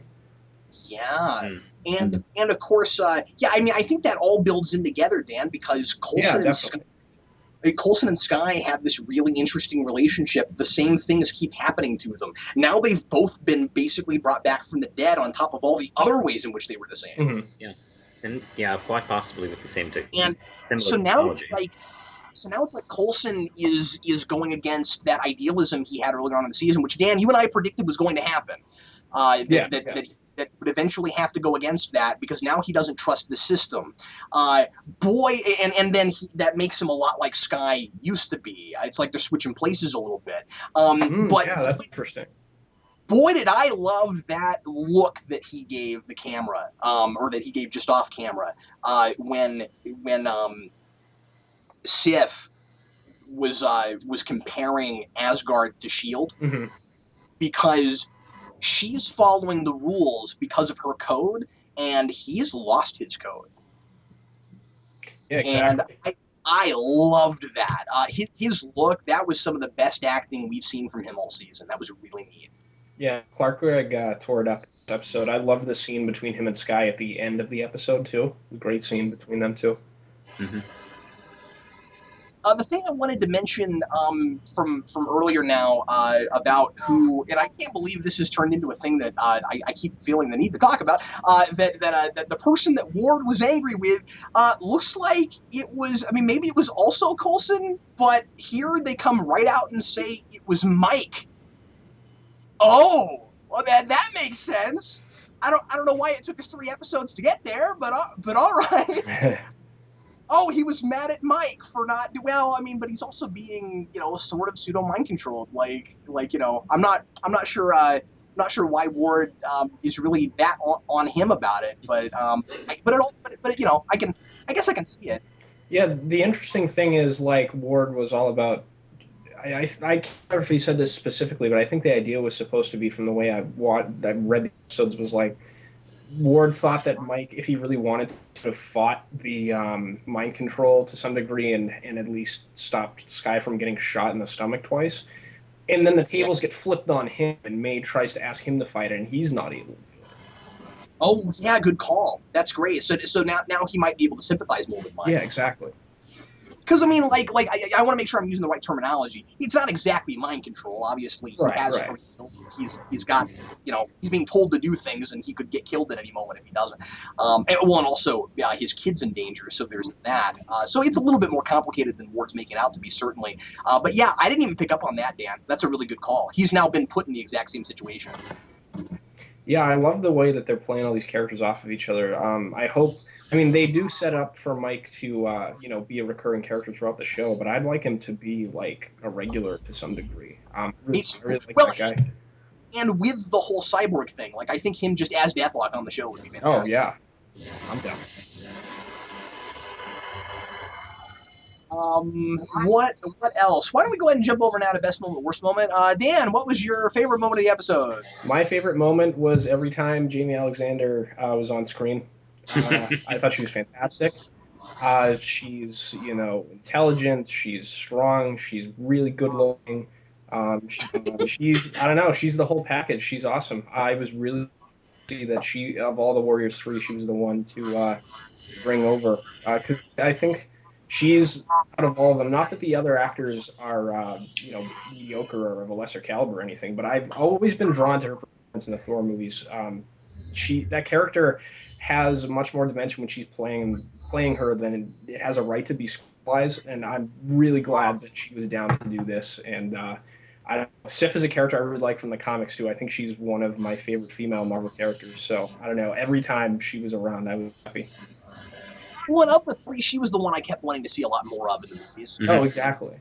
S1: Yeah, and of course, yeah. I mean, I think that all builds in together, Dan, because Coulson and Skye have this really interesting relationship. The same things keep happening to them. Now they've both been basically brought back from the dead, on top of all the other ways in which they were the same.
S2: Mm-hmm. Yeah. And yeah, quite possibly with the same
S1: and so now it's like Coulson is going against that idealism he had earlier on in the season, which Dan, you and I predicted was going to happen. That he would eventually have to go against that because now he doesn't trust the system. And then that makes him a lot like Skye used to be. It's like they're switching places a little bit. But
S3: yeah, that's interesting.
S1: Boy, did I love that look that he gave the camera, or that he gave just off camera, when Sif was comparing Asgard to S.H.I.E.L.D.
S3: Mm-hmm.
S1: because she's following the rules because of her code, and he's lost his code.
S3: Yeah, exactly.
S1: And I loved that. His look, that was some of the best acting we've seen from him all season. That was really neat.
S3: Yeah, Clark Gregg tore it up this episode. I love the scene between him and Skye at the end of the episode, too. A great scene between them two.
S2: Mm-hmm.
S1: The thing I wanted to mention from earlier now about who, and I can't believe this has turned into a thing that I keep feeling the need to talk about, that the person that Ward was angry with looks like it was, I mean, maybe it was also Coulson, but here they come right out and say it was Mike. Oh, well, that makes sense. I don't know why it took us 3 episodes to get there, but all right. Oh, he was mad at Mike for not well. I mean, but he's also being, sort of pseudo mind controlled. I'm not sure. Not sure why Ward is really that on him about it, but I guess I can see it.
S3: Yeah, the interesting thing is, like, Ward was all about. I can't remember if he said this specifically, but I think the idea was supposed to be, from the way I read the episodes, was like Ward thought that Mike, if he really wanted to have fought the mind control to some degree and at least stopped Sky from getting shot in the stomach twice. And then the
S1: Yeah.
S3: tables get flipped on him, and May tries to ask him to fight it, and he's not able to do it.
S1: Oh yeah, good call. That's great. So now he might be able to sympathize more with
S3: Yeah,
S1: Mike.
S3: exactly.
S1: Because I mean, I want to make sure I'm using the right terminology. It's not exactly mind control. Obviously, he
S3: Right,
S1: has
S3: right.
S1: free will. He's got, he's being told to do things, and he could get killed at any moment if he doesn't. And also, yeah, his kid's in danger, so there's that. So it's a little bit more complicated than Ward's making out to be, certainly. But yeah, I didn't even pick up on that, Dan. That's a really good call. He's now been put in the exact same situation.
S3: Yeah, I love the way that they're playing all these characters off of each other. I hope. I mean, they do set up for Mike to, be a recurring character throughout the show, but I'd like him to be like a regular to some degree.
S1: Me
S3: I
S1: too.
S3: really like
S1: Well,
S3: that guy.
S1: and with the whole cyborg thing, like I think him just as Deathlock on the show would be
S3: Oh
S1: fantastic.
S3: yeah, I'm down.
S1: What else? Why don't we go ahead and jump over now to best moment, worst moment? Dan, what was your favorite moment of the episode?
S3: My favorite moment was every time Jamie Alexander was on screen. I thought she was fantastic. She's, intelligent. She's strong. She's really good looking. She's, I don't know, she's the whole package. She's awesome. I was really happy that she, of all the Warriors three, she was the one to bring over. Because I think she's out of all of them. Not that the other actors are, mediocre or of a lesser caliber or anything, but I've always been drawn to her performance in the Thor movies. That character has much more dimension when she's playing her than it has a right to be squalized, and I'm really glad that she was down to do this. And Sif is a character I really like from the comics too. I think she's one of my favorite female Marvel characters. So I don't know. Every time she was around, I was happy.
S1: Well, of the three, she was the one I kept wanting to see a lot more of in the movies.
S3: Oh,
S2: Mhm.
S3: exactly.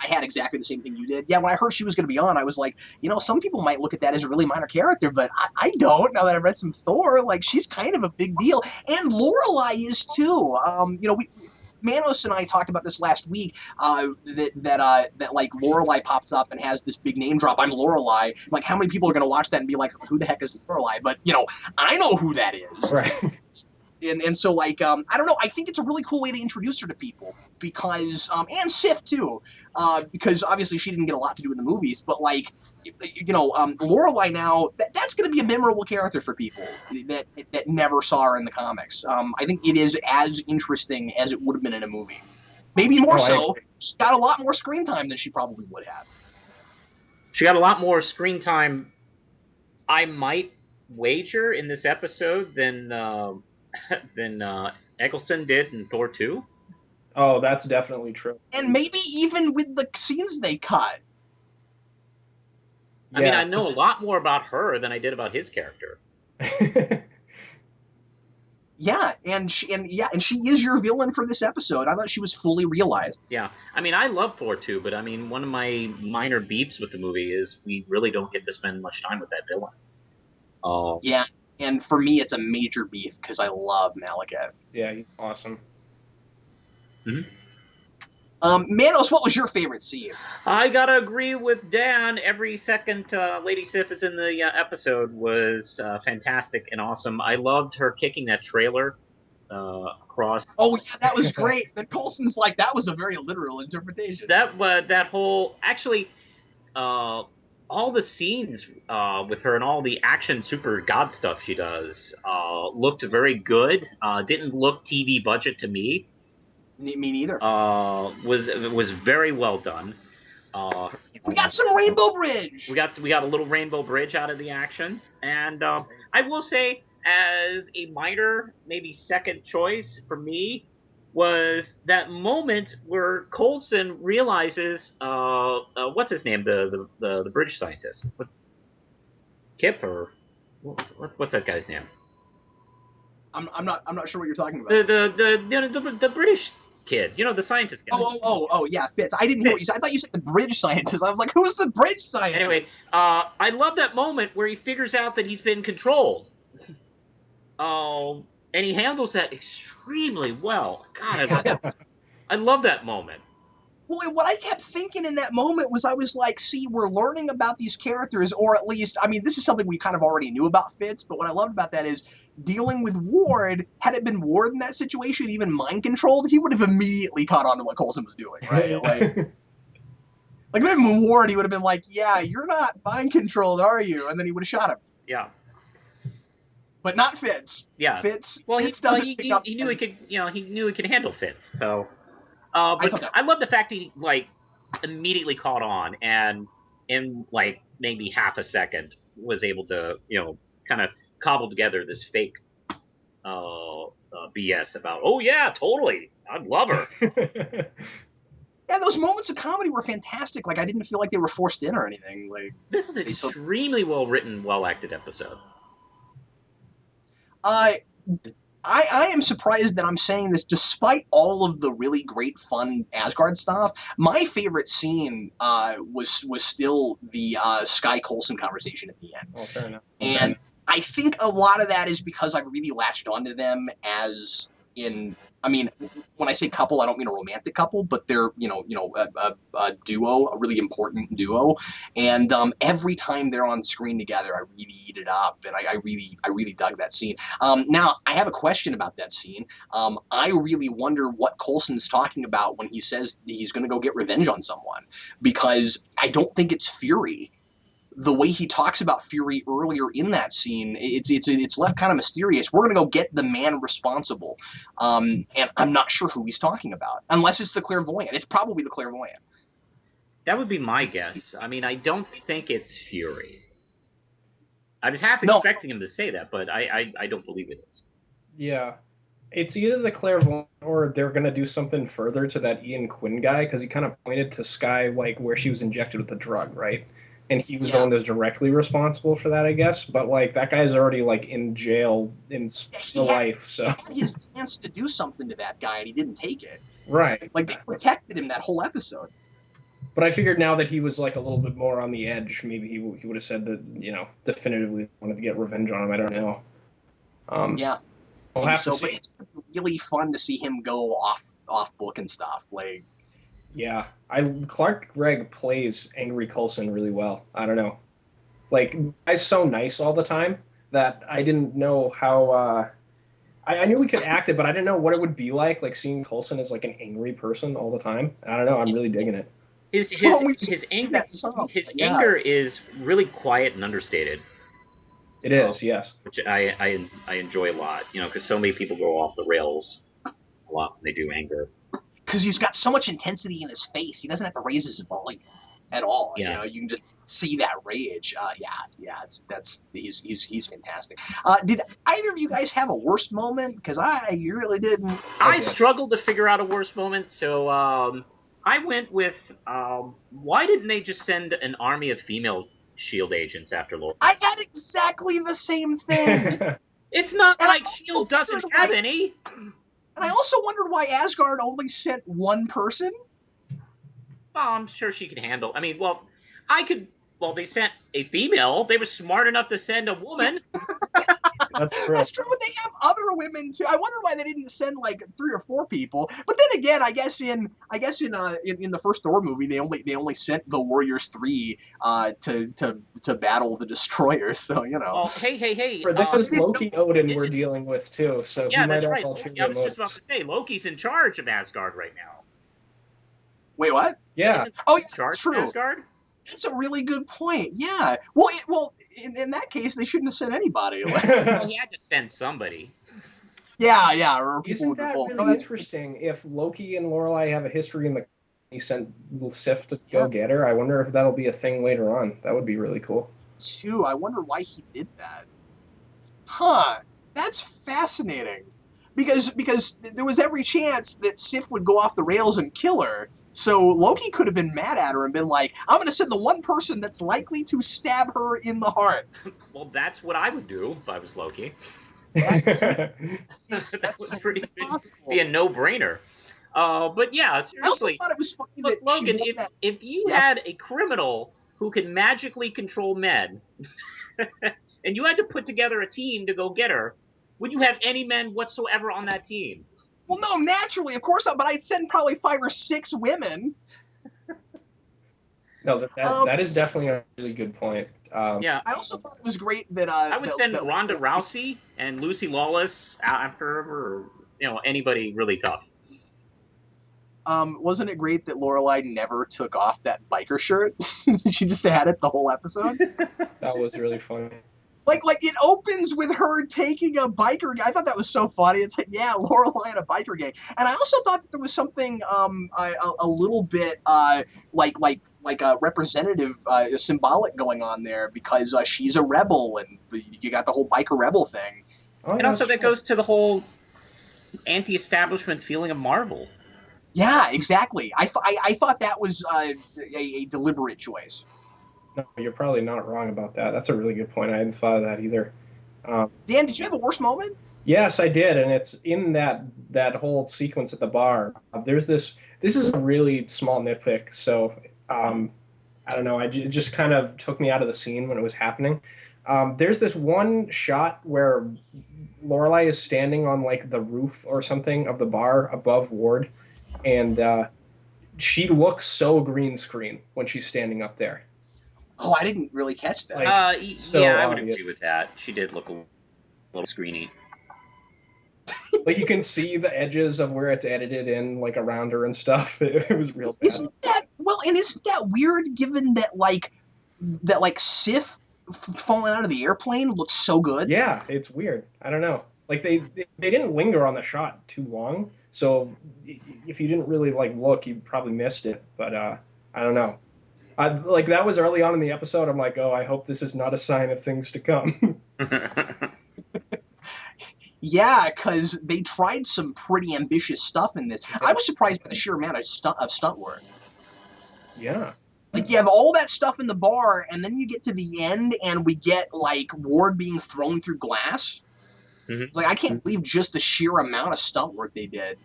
S1: I had exactly the same thing you did. Yeah, when I heard she was going to be on, I was like, some people might look at that as a really minor character, but I don't. Now that I've read some Thor, like she's kind of a big deal, and Lorelai is too. Manos and I talked about this last week. That like Lorelai pops up and has this big name drop. I'm Lorelai. Like, how many people are going to watch that and be like, "Who the heck is Lorelai?" But I know who that is.
S3: Right.
S1: And so like I don't know, I think it's a really cool way to introduce her to people because and Sif too, because obviously she didn't get a lot to do in the movies, but like Lorelai now that's going to be a memorable character for people that never saw her in the comics. I think it is as interesting as it would have been in a movie, maybe more
S3: Oh, I
S1: so.
S3: agree.
S1: She's got a lot more screen time than she probably would have.
S2: She got a lot more screen time, I might wager, in this episode than than Eccleston did in Thor 2.
S3: Oh, that's definitely true.
S1: And maybe even with the scenes they cut.
S2: I mean,
S3: Yeah,
S2: I know a
S3: because
S2: lot more about her than I did about his character.
S1: And she is your villain for this episode. I thought she was fully realized.
S2: Yeah, I mean, I love Thor 2, but I mean, one of my minor beeps with the movie is we really don't get to spend much time with that villain. Uh,
S1: Yeah, and for me, it's a major beef because I love Malekith.
S3: yeah, he's awesome.
S2: mhm.
S1: Manos, what was your favorite scene?
S2: I gotta agree with Dan. Every second Lady Sif is in the episode was fantastic and awesome. I loved her kicking that trailer across.
S1: Oh yeah, that was great. And Coulson's like, that was a very literal interpretation.
S2: That whole, actually, uh, all the scenes with her and all the action super god stuff she does looked very good. Didn't look TV budget to me.
S1: Me neither.
S2: Was very well done. Uh,
S1: We got some Rainbow Bridge.
S2: we got a little rainbow bridge out of the action, and I will say, as a minor, maybe second choice for me, was that moment where Coulson realizes what's his name, the British scientist, Kip, or what's that guy's name?
S1: I'm not sure what you're talking
S2: The
S1: about.
S2: the the the British kid, the scientist guy.
S1: Oh yeah, Fitz. I didn't hear what
S2: Fit.
S1: you said. I thought you said the bridge scientist. I was like, who's the bridge
S2: Anyways,
S1: scientist?
S2: I love that moment where he figures out that he's been controlled. And he handles that extremely well. God,
S1: Yeah, that
S2: I love that moment.
S1: Well, what I kept thinking in that moment was I was like, see, we're learning about these characters, or at least, I mean, this is something we kind of already knew about Fitz, but what I loved about that is dealing with Ward, had it been Ward in that situation, even mind controlled, he would have immediately caught on to what Coulson was doing, right? Like if it had been Ward, he would have been like, yeah, you're not mind controlled, are you? And then he would have shot him.
S2: Yeah.
S1: But not Fitz.
S2: Yeah. Well,
S1: Fitz doesn't pick up.
S2: he knew he could, he knew he could handle Fitz. So,
S1: I
S2: but
S1: thought that
S2: I love the fact he like immediately caught on and in like maybe half a second was able to, kind of cobble together this fake BS about, oh yeah, totally, I'd love her.
S1: Yeah, those moments of comedy were fantastic. Like I didn't feel like they were forced in or anything. Like
S2: This is an extremely well written, well acted episode.
S1: I am surprised that I'm saying this, despite all of the really great, fun Asgard stuff. My favorite scene was still the Sky Coulson conversation at the end.
S3: Oh, fair enough.
S1: And I think a lot of that is because I've really latched onto them as in. I mean, when I say couple, I don't mean a romantic couple, but they're a duo, a really important duo. And every time they're on screen together, I really eat it up, and I really dug that scene. Now, I have a question about that scene. I really wonder what Coulson's talking about when he says he's going to go get revenge on someone, because I don't think it's Fury. The way he talks about Fury earlier in that scene, it's left kind of mysterious. We're going to go get the man responsible, and I'm not sure who he's talking about, unless it's the clairvoyant. It's probably the clairvoyant.
S2: That would be my guess. I mean, I don't think it's Fury. I was half
S1: No,
S2: expecting him to say that, but I don't believe it is.
S3: Yeah. It's either the clairvoyant or they're gonna do something further to that Ian Quinn guy because he kind of pointed to Sky like where she was injected with the drug, right? And he was the one that's directly responsible for that, I guess. But like that guy's already like in jail in real life, so
S1: he had his chance to do something to that guy and he didn't take it.
S3: right.
S1: Like they protected him that whole episode.
S3: But I figured now that he was like a little bit more on the edge, maybe he would have said that definitively wanted to get revenge on him. I don't know.
S1: Yeah.
S3: We'll have to see.
S1: But it's really fun to see him go off book and stuff. Like,
S3: yeah, Clark Gregg plays Angry Coulson really well. I don't know, like guy's so nice all the time that I didn't know how. I knew he could act it, but I didn't know what it would be like seeing Coulson as like an angry person all the time. I don't know. I'm really digging it.
S2: His anger is really quiet and understated.
S3: It is, yes.
S2: Which I enjoy a lot, because so many people go off the rails a lot when they do anger.
S1: Because he's got so much intensity in his face, he doesn't have to raise his volume at all.
S2: Yeah.
S1: You can just see that rage. He's fantastic. Did either of you guys have a worst moment? Because I really didn't.
S2: I struggled to figure out a worst moment, so I went with why didn't they just send an army of female S.H.I.E.L.D. agents after Logan?
S1: I had exactly the same thing.
S2: It's not like S.H.I.E.L.D. doesn't have any.
S1: And I also wondered why Asgard only sent one person.
S2: Well, I'm sure she could handle. I mean, they sent a female. They were smart enough to send a woman.
S3: That's true.
S1: That's true, but they have other women too. I wonder why they didn't send like 3 or 4 people. But then again, I guess in the first Thor movie, they only sent the Warriors 3 to battle the Destroyers. So
S2: Oh, hey!
S3: This is Loki Odin we're dealing with too. So
S2: yeah, that's right. I was just about to say Loki's in charge of Asgard right now.
S1: Wait, what?
S3: Yeah.
S1: Oh, yeah,
S2: true. Asgard?
S1: That's a really good point. Yeah. Well, in that case, they shouldn't have sent anybody.
S2: Well, he had to send somebody.
S1: Yeah. Or people
S3: Isn't
S1: would
S3: that
S1: revolt.
S3: really interesting? If Loki and Lorelai have a history in the, he sent Sif to go get her. I wonder if that'll be a thing later on. That would be really cool.
S1: Too. I wonder why he did that. Huh. That's fascinating. Because there was every chance that Sif would go off the rails and kill her. So Loki could have been mad at her and been like, I'm going to send the one person that's likely to stab her in the heart.
S2: Well, that's what I would do if I was Loki.
S1: That
S2: would be a no-brainer. But yeah, seriously.
S1: I also thought it was funny that
S2: Logan, if you had a criminal who can magically control men, and you had to put together a team to go get her, would you have any men whatsoever on that team?
S1: Well, no, naturally, of course not. But I'd send probably 5 or 6 women.
S3: No,
S1: Um,
S3: that is definitely a really good point.
S2: Yeah,
S1: I also thought it was great that
S2: I would send Ronda Rousey and Lucy Lawless after her, or anybody really tough.
S1: Wasn't it great that Lorelai never took off that biker shirt? She just had it the whole episode.
S3: That was really funny.
S1: Like it opens with her taking a biker gang. I thought that was so funny. It's like, yeah, Lorelai and a biker gang. And I also thought that there was something a little bit like a representative symbolic going on there because she's a rebel and you got the whole biker rebel thing.
S3: Oh,
S2: And
S3: yeah,
S2: also
S3: that's
S2: that
S3: true.
S2: goes to the whole anti-establishment feeling of Marvel.
S1: Yeah, exactly. I thought that was a deliberate choice.
S3: No, you're probably not wrong about that. That's a really good point. I hadn't thought of that either. Um,
S1: Dan, did you have a worst moment?
S3: yes, I did, and it's in that whole sequence at the bar. There's this. This is a really small nitpick, so I don't know. It just kind of took me out of the scene when it was happening. There's this one shot where Lorelai is standing on like the roof or something of the bar above Ward, and she looks so green screen when she's standing up there.
S1: Oh, I didn't really catch that.
S3: Like
S2: Yeah,
S3: so
S2: I would
S3: obvious.
S2: agree with that. She did look a little screeny.
S3: Like you can see the edges of where it's edited in, like around her and stuff. It was real bad.
S1: Isn't that well? And isn't that weird? Given that Sif falling out of the airplane looks so good.
S3: Yeah, it's weird. I don't know. Like they didn't linger on the shot too long, so if you didn't really like look, you probably missed it. But I don't know. Like that was early on in the episode. I'm like, oh, I hope this is not a sign of things to come.
S1: Yeah, because they tried some pretty ambitious stuff in this. I was surprised by the sheer amount of stunt work.
S3: Yeah.
S1: Like you have all that stuff in the bar, and then you get to the end, and we get like Ward being thrown through glass.
S2: Mhm.
S1: It's like I can't believe just the sheer amount of stunt work they did.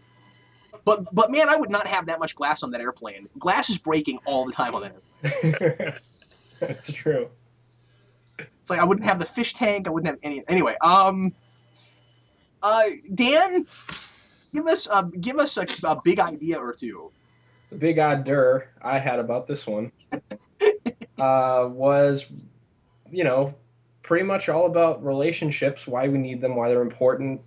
S1: But man, I would not have that much glass on that airplane. Glass is breaking all the time on that airplane.
S3: That's true.
S1: It's like I wouldn't have the fish tank. I wouldn't have any. Anyway, Dan, give us a big idea or two.
S3: The big odd I had about this one was, you know, pretty much all about relationships, why we need them, why they're important.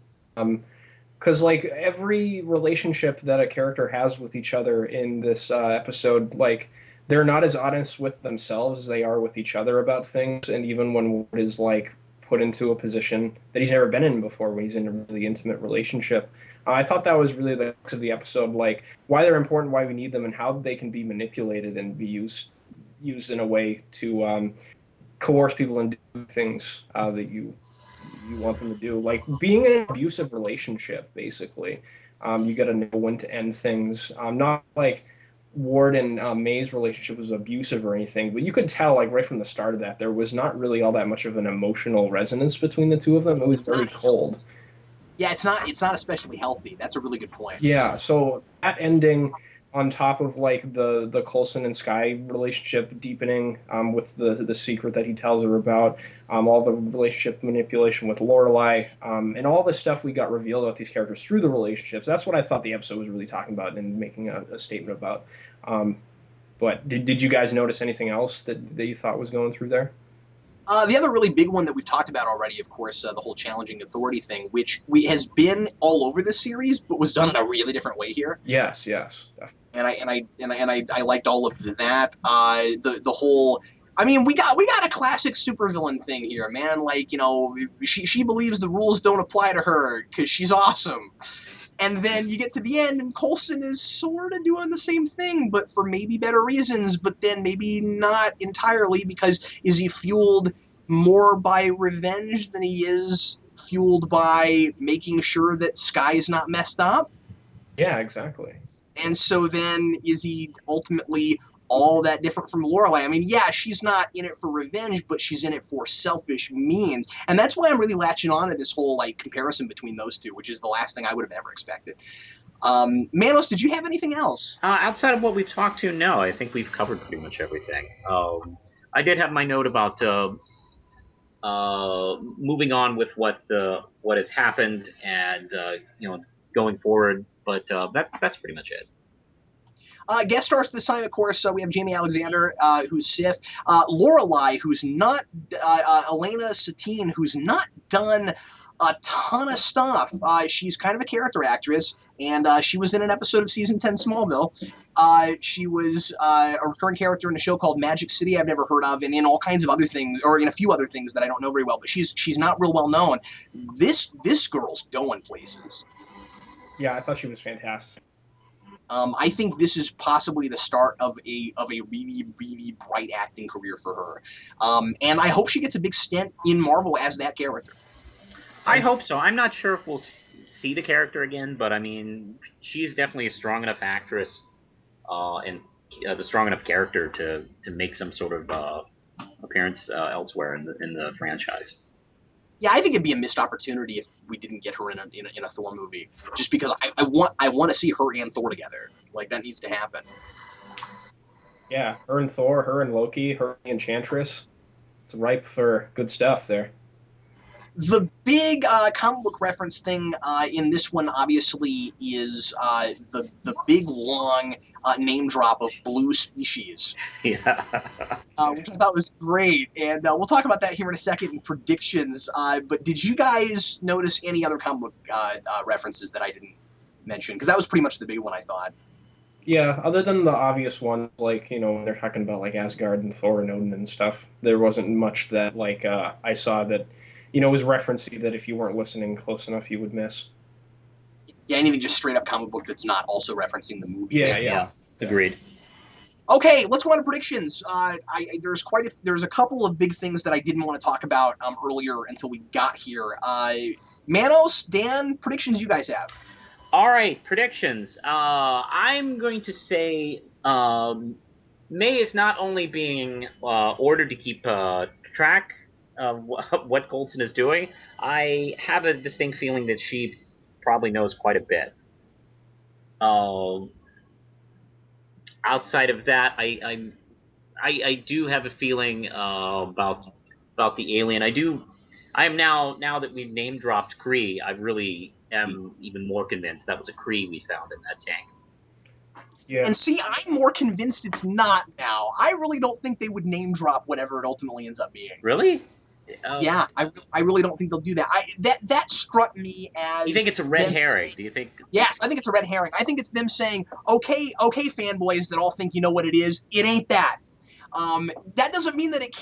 S3: Because like every relationship that a character has with each other in this episode, like they're not as honest with themselves as they are with each other about things. And even when Ward is like put into a position that he's never been in before, when he's in a really intimate relationship, I thought that was really the crux of the episode, like why they're important, why we need them, and how they can be manipulated and be used in a way to coerce people into things that you want them to do. Like being in an abusive relationship, basically, you got to know when to end things. Not like Ward and May's relationship was abusive or anything, but you could tell, like right from the start of that, there was not really all that much of an emotional resonance between the two of them. It was
S1: It's
S3: very
S1: not
S3: cold.
S1: Yeah, it's not especially healthy. That's a really good point.
S3: Yeah, so that ending on top of like the Coulson and Sky relationship deepening with the secret that he tells her about, all the relationship manipulation with Lorelai, and all the stuff we got revealed about these characters through the relationships. That's what I thought the episode was really talking about and making a statement about. Um, but did you guys notice anything else that you thought was going through there?
S1: The other really big one that we've talked about already, of course, the whole challenging authority thing, which has been all over this series, but was done in a really different way here.
S3: Yes, yes, definitely.
S1: And I liked all of that. The whole. I mean, we got a classic supervillain thing here, man. Like she believes the rules don't apply to her because she's awesome. And then you get to the end, and Coulson is sort of doing the same thing, but for maybe better reasons, but then maybe not entirely, because is he fueled more by revenge than he is fueled by making sure that Sky's not messed up?
S3: Yeah, exactly.
S1: And so then is he ultimately all that different from Lorelai? I mean, yeah, she's not in it for revenge, but she's in it for selfish means. And that's why I'm really latching on to this whole like comparison between those two, which is the last thing I would have ever expected. Manos, did you have anything else?
S2: Outside of what we've talked to, no, I think we've covered pretty much everything. I did have my note about moving on with what has happened, and going forward. But that's pretty much it.
S1: Guest stars this time, of course, we have Jamie Alexander, who's Sif, Lorelai, who's not, Elena Satine, who's not done a ton of stuff. She's kind of a character actress, and she was in an episode of season 10 Smallville. She was a recurring character in a show called Magic City I've never heard of, and in all kinds of other things, or in a few other things that I don't know very well. But she's not real well known. This girl's going places.
S3: Yeah, I thought she was fantastic.
S1: I think this is possibly the start of a really bright acting career for her, and I hope she gets a big stint in Marvel as that character.
S2: I hope so. I'm not sure if we'll see the character again, but I mean, she's definitely a strong enough actress, and the strong enough character to make some sort of appearance elsewhere in the franchise.
S1: Yeah, I think it'd be a missed opportunity if we didn't get her in a Thor movie, just because I want to see her and Thor together. Like that needs to happen.
S3: Yeah, her and Thor, her and Loki, her and the Enchantress. It's ripe for good stuff there.
S1: The big comic book reference thing in this one, obviously, is the big long name drop of blue species.
S2: Yeah.
S1: Which I thought was great. And we'll talk about that here in a second in predictions. But did you guys notice any other comic book references that I didn't mention? Because that was pretty much the big one, I thought.
S3: Yeah, other than the obvious ones, like, when they're talking about like Asgard and Thor and Odin and stuff, there wasn't much that like I saw that, was referencey that if you weren't listening close enough you would miss.
S1: Yeah, anything just straight up comic book that's not also referencing the movies.
S3: Yeah.
S2: Agreed.
S1: Okay, let's go on to predictions. There's a couple of big things that I didn't want to talk about earlier until we got here. Manos, Dan, predictions you guys have.
S2: All right, predictions. I'm going to say May is not only being ordered to keep track of what Goldson is doing. I have a distinct feeling that she probably knows quite a bit. Outside of that, I do have a feeling about the alien. I am now that we've name dropped Kree. I really am even more convinced that was a Kree we found in that tank.
S3: Yeah.
S1: And see, I'm more convinced it's not now. I really don't think they would name drop whatever it ultimately ends up being.
S2: Really?
S1: Yeah, I really don't think they'll do that. That struck me as.
S2: You think it's a red herring?
S1: Saying,
S2: Do you think?
S1: Yes, I think it's a red herring. I think it's them saying, okay, fanboys that all think you know what it is. It ain't that. That doesn't mean that it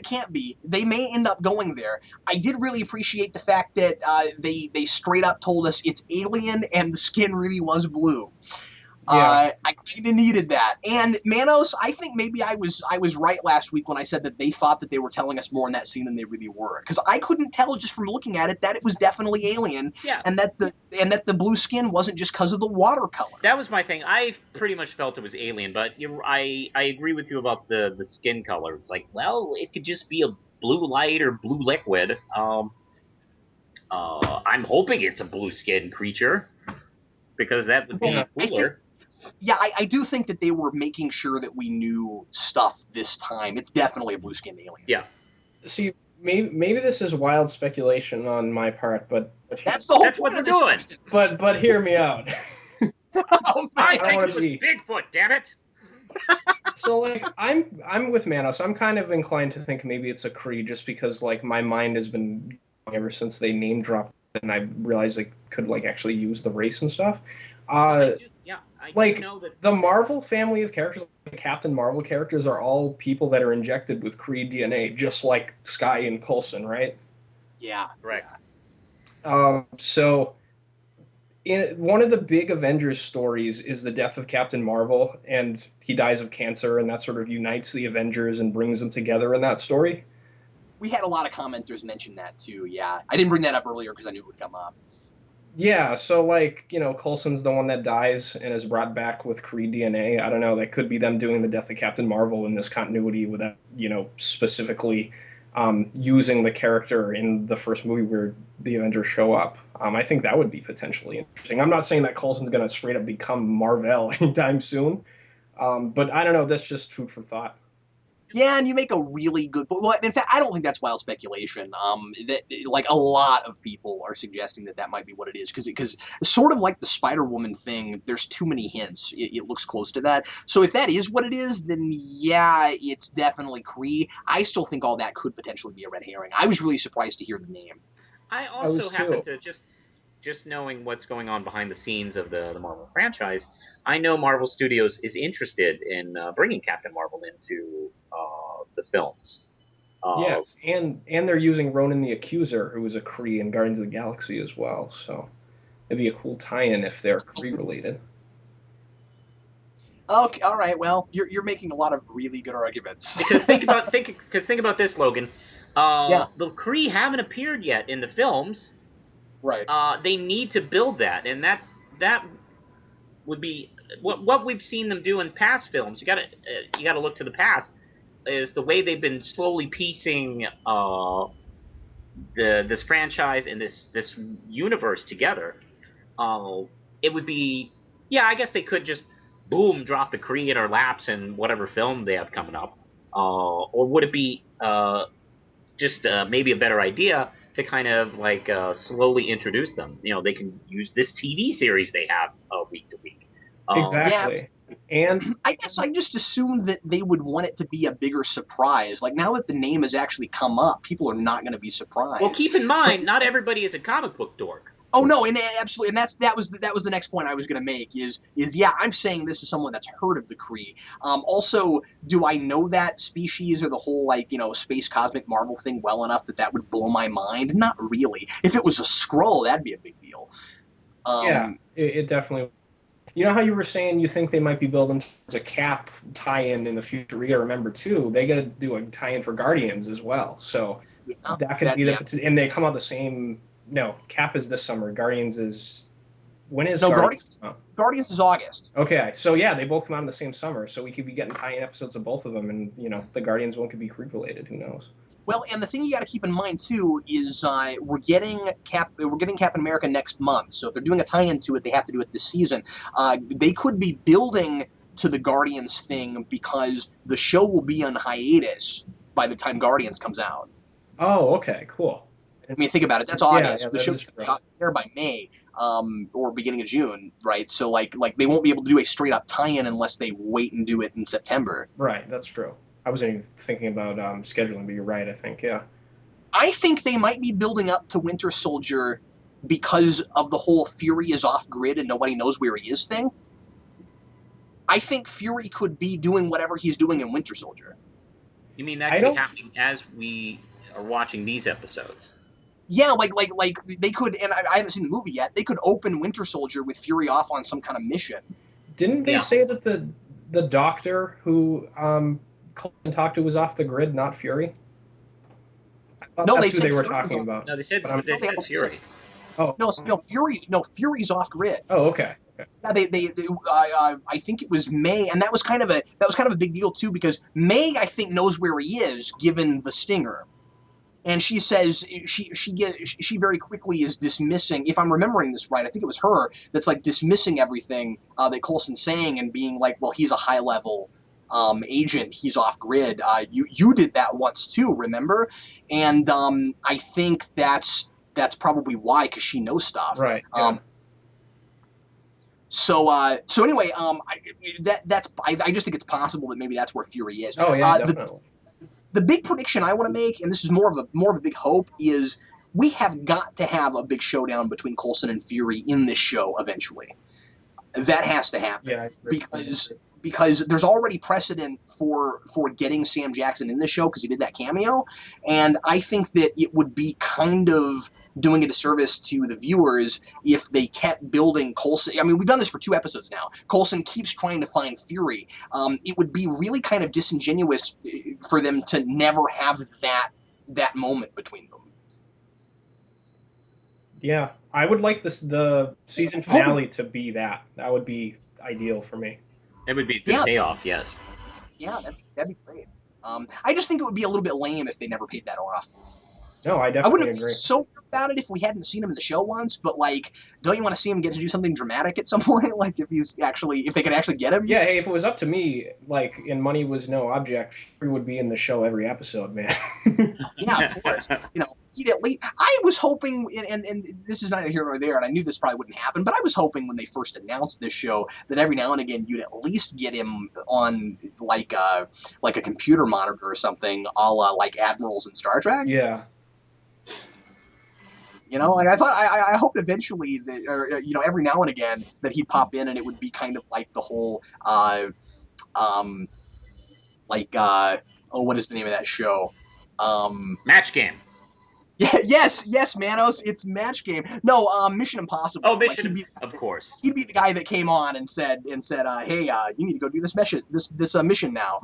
S1: can't be. They may end up going there. I did really appreciate the fact that they straight up told us it's alien and the skin really was blue.
S3: Yeah.
S1: I kind of needed that. And Manos, I think maybe I was right last week when I said that they thought that they were telling us more in that scene than they really were, because I couldn't tell just from looking at it that it was definitely alien,
S2: Yeah.
S1: and that the blue skin wasn't just because of the watercolor.
S2: That was my thing. I pretty much felt it was alien, but I agree with you about the skin color. It's like, well, it could just be a blue light or blue liquid. I'm hoping it's a blue skin creature because that would be cooler.
S1: I do think that they were making sure that we knew stuff this time. It's definitely a blue skinned alien.
S2: Yeah.
S3: See, maybe this is wild speculation on my part, but
S1: that's the whole
S2: That's
S1: point
S2: what
S1: of
S2: we're
S1: this
S2: doing.
S1: section.
S3: But hear me out.
S1: Oh,
S2: I
S3: don't
S2: think
S3: wanna
S2: it was
S3: be-
S2: Bigfoot. Damn it!
S3: So like I'm with Manos. I'm kind of inclined to think maybe it's a Kree just because like my mind has been going ever since they name dropped it and I realized they could like actually use the race and stuff.
S2: I
S3: Like
S2: do know that
S3: the Marvel family of characters, the Captain Marvel characters, are all people that are injected with Kree DNA, just like Sky and Coulson, right?
S1: Yeah,
S2: correct.
S3: So one of the big Avengers stories is the death of Captain Marvel, and he dies of cancer, and that sort of unites the Avengers and brings them together in that story.
S1: We had a lot of commenters mention that too. Yeah, I didn't bring that up earlier because I knew it would come up.
S3: Yeah, so like, Coulson's the one that dies and is brought back with Kree DNA. I don't know, that could be them doing the death of Captain Marvel in this continuity without, specifically using the character in the first movie where the Avengers show up. I think that would be potentially interesting. I'm not saying that Coulson's going to straight up become Marvel anytime soon, but I don't know, that's just food for thought.
S1: Yeah, and you make a really good point. Well, in fact, I don't think that's wild speculation. That like a lot of people are suggesting that that might be what it is because sort of like the Spider Woman thing, there's too many hints. It looks close to that. So if that is what it is, then yeah, it's definitely Kree. I still think all that could potentially be a red herring. I was really surprised to hear the name.
S2: I
S3: I
S2: also
S3: was
S2: happen
S3: too.
S2: to just knowing what's going on behind the scenes of the Marvel franchise. I know Marvel Studios is interested in bringing Captain Marvel into the films. Uh,
S3: Yes, and they're using Ronan the Accuser, who was a Kree in Guardians of the Galaxy as well. So it'd be a cool tie-in if they're Kree related.
S1: Okay, all right. Well, you're making a lot of really good arguments.
S2: because think about this, Logan.
S1: Yeah,
S2: The Kree haven't appeared yet in the films.
S1: right.
S2: They need to build that, and that would be what we've seen them do in past films. You gotta look to the past. Is the way they've been slowly piecing this franchise and this universe together. Uh, it would be yeah. I guess they could just boom drop the Kree in our laps in whatever film they have coming up. Or would it be just maybe a better idea to kind of like slowly introduce them? You know, they can use this TV series they have week to week.
S1: Yeah,
S3: Exactly. And
S1: I guess I just assumed that they would want it to be a bigger surprise. Like now that the name has actually come up, people are not going to be
S2: well,
S1: surprised.
S2: keep in
S1: But
S2: mind, not everybody is a comic book dork.
S1: oh no, and absolutely, and that was the next point I was going to make is yeah, I'm saying this is someone that's heard of the Kree. Also, do I know that species or the whole like space cosmic Marvel thing well enough that that would blow my mind? Not really. If it was a Skrull, that'd be a big deal.
S3: yeah,
S1: Um,
S3: it definitely. You know how you were saying you think they might be building a Cap tie-in in the future? We got to remember too, they got to do a tie-in for Guardians as well. So
S1: yeah,
S3: that could
S1: that
S3: be
S1: yeah.
S3: and they come out the same. No, Cap is this summer. Guardians is when is
S1: No,
S3: Guardians?
S1: Guardians.
S3: Oh.
S1: Guardians is August.
S3: Okay, so yeah, they both come out in the same summer, so we could be getting tie-in episodes of both of them, and the Guardians one could be Kree related. Who knows?
S1: Well, and the thing you got to keep in mind too is we're getting Captain America next month. So if they're doing a tie-in to it, they have to do it this season. They could be building to the Guardians thing because the show will be on hiatus by the time Guardians comes out.
S3: Oh, okay, cool.
S1: I mean, think about it. That's
S3: Yeah, yeah,
S1: August. The
S3: that
S1: show
S3: is
S1: should be
S3: true.
S1: off there by May, or beginning of June, right? So like they won't be able to do a straight up tie-in unless they wait and do it in September.
S3: Right, that's true. I wasn't even thinking about scheduling, but you're right. I think, yeah.
S1: I think they might be building up to Winter Soldier because of the whole Fury is off grid and nobody knows where he is thing. I think Fury could be doing whatever he's doing in Winter Soldier.
S2: You mean that
S3: I
S2: could be
S3: don't.
S2: happening as we are watching these episodes?
S1: Yeah, like they could, and I haven't seen the movie yet. They could open Winter Soldier with Fury off on some kind of mission.
S3: Didn't they
S2: Yeah.
S3: say that the doctor who Coulson talked to was off the grid, not Fury? I thought
S1: No, they
S3: that's who they
S1: said
S3: were
S1: Fury was
S3: talking
S1: off.
S3: about.
S2: No,
S3: But I'm.
S2: they
S1: No, they
S2: said
S1: also said
S2: Fury.
S3: Oh,
S1: no Fury's off grid.
S3: oh, okay. Okay.
S1: Yeah, I think it was May, and that was kind of a big deal too because May I think knows where he is given the stinger. And she says she very quickly is dismissing. If I'm remembering this right, I think it was her that's like dismissing everything that Coulson's saying and being like, "Well, he's a high level agent. He's off grid. You did that once too, remember?" And I think that's probably why because she knows stuff.
S3: Right. Yeah.
S1: So anyway, I just think it's possible that maybe that's where Fury is.
S3: Oh yeah,
S1: The
S3: definitely.
S1: the big prediction I want to make, and this is more of a big hope, is we have got to have a big showdown between Coulson and Fury in this show eventually. That has to happen
S3: Yeah, I agree.
S1: because there's already precedent for getting Sam Jackson in the show because he did that cameo, and I think that it would be kind of doing a disservice to the viewers if they kept building Coulson. I mean, we've done this for 2 episodes now. Coulson keeps trying to find Fury. It would be really kind of disingenuous for them to never have that moment between them.
S3: Yeah, I would like the season
S1: I'm hoping,
S3: finale to be that. That would be ideal for me.
S2: It would be a good
S1: yeah,
S2: payoff. Yes.
S1: yeah, that'd be great. I just think it would be a little bit lame if they never paid that off.
S3: No, I
S1: I
S3: definitely
S1: wouldn't feel
S3: agree.
S1: so weird about it if we hadn't seen him in the show once, but like, don't you want to see him get to do something dramatic at some point? Like if they could actually get him?
S3: Yeah, hey, if it was up to me, like, and money was no object, he would be in the show every episode, man.
S1: Yeah, of course. He'd at least. I was hoping, and this is neither here nor there, and I knew this probably wouldn't happen, but I was hoping when they first announced this show that every now and again you'd at least get him on like a computer monitor or something, a la like admirals in Star Trek.
S3: Yeah.
S1: Like I thought, I hoped eventually that, or every now and again that he'd pop in and it would be kind of like the whole, um, like, oh, what is the name of that show?
S2: Match game.
S1: Yeah, yes, Manos, it's Match Game. No, Mission
S2: Oh,
S1: Impossible. Like
S2: Mission, of course.
S1: he'd be the guy that came on and said, hey, you need to go do this mission now.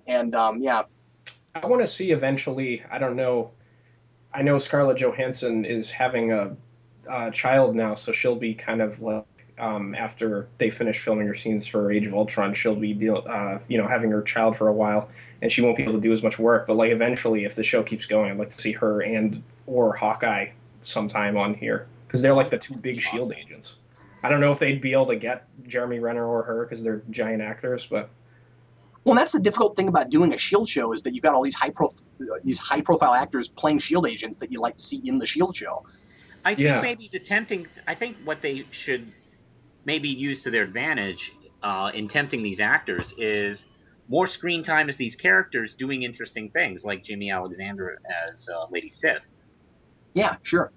S1: And yeah,
S3: I want to see eventually, I don't know, I know Scarlett Johansson is having a child now, so she'll be kind of like, after they finish filming her scenes for Age of Ultron, she'll be having her child for a while, and she won't be able to do as much work. But like eventually, if the show keeps going, I'd like to see her and or Hawkeye sometime on here because they're like the two big Shield agents. I don't know if they'd be able to get Jeremy Renner or her because they're giant actors, but
S1: well, that's the difficult thing about doing a Shield show is that you've got all these high profile actors playing Shield agents that you like to see in the Shield show.
S2: I think
S3: yeah,
S2: maybe I think what they should maybe use to their advantage in tempting these actors is more screen time as these characters doing interesting things, like Jimmy Alexander as Lady Sif.
S1: Yeah, sure.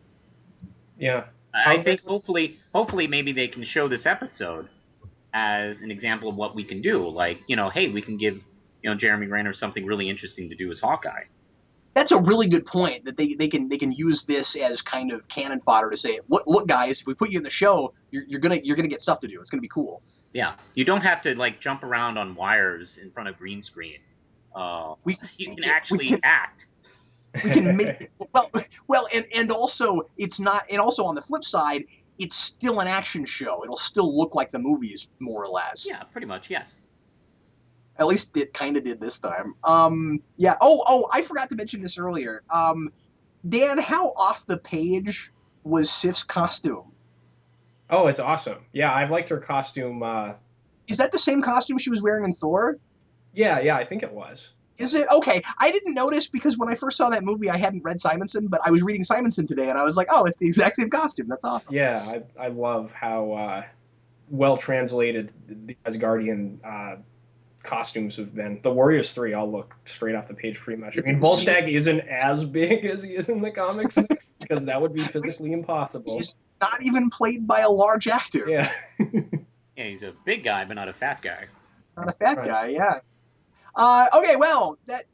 S3: yeah.
S2: I
S3: How's
S2: think
S3: it?
S2: hopefully maybe they can show this episode as an example of what we can do. Like, hey, we can give Jeremy Renner something really interesting to do as Hawkeye.
S1: That's a really good point that they can use this as kind of cannon fodder to say, look guys, if we put you in the show, you're gonna get stuff to do. It's gonna be cool.
S2: Yeah, you don't have to like jump around on wires in front of green screen.
S1: We can
S2: You can
S1: make it. We can
S2: actually act.
S1: we can make it well, and also it's not, and also on the flip side, it's still an action show. It'll still look like the movies more or less.
S2: Yeah, pretty much. Yes.
S1: At least it kind of did this time. Yeah. Oh, I forgot to mention this earlier. Dan, how off the page was Sif's costume?
S3: Oh, it's awesome. Yeah, I've liked her costume.
S1: Is that the same costume she was wearing in Thor?
S3: Yeah, I think it was.
S1: Is it? Okay. I didn't notice because when I first saw that movie, I hadn't read Simonson, but I was reading Simonson today, and I was like, oh, it's the exact same costume. That's awesome.
S3: Yeah, I love how well translated the Asgardian costumes have been. The Warriors 3 all look straight off the page pretty much. I
S1: It's
S3: mean,
S1: insane.
S3: Volstagg isn't as big as he is in the comics because that would be
S1: He's,
S3: physically impossible.
S1: he's not even played by a large actor.
S3: Yeah.
S2: Yeah, he's a big guy, but not a fat guy.
S1: Not a fat
S3: Right.
S1: guy, yeah. Okay, well, that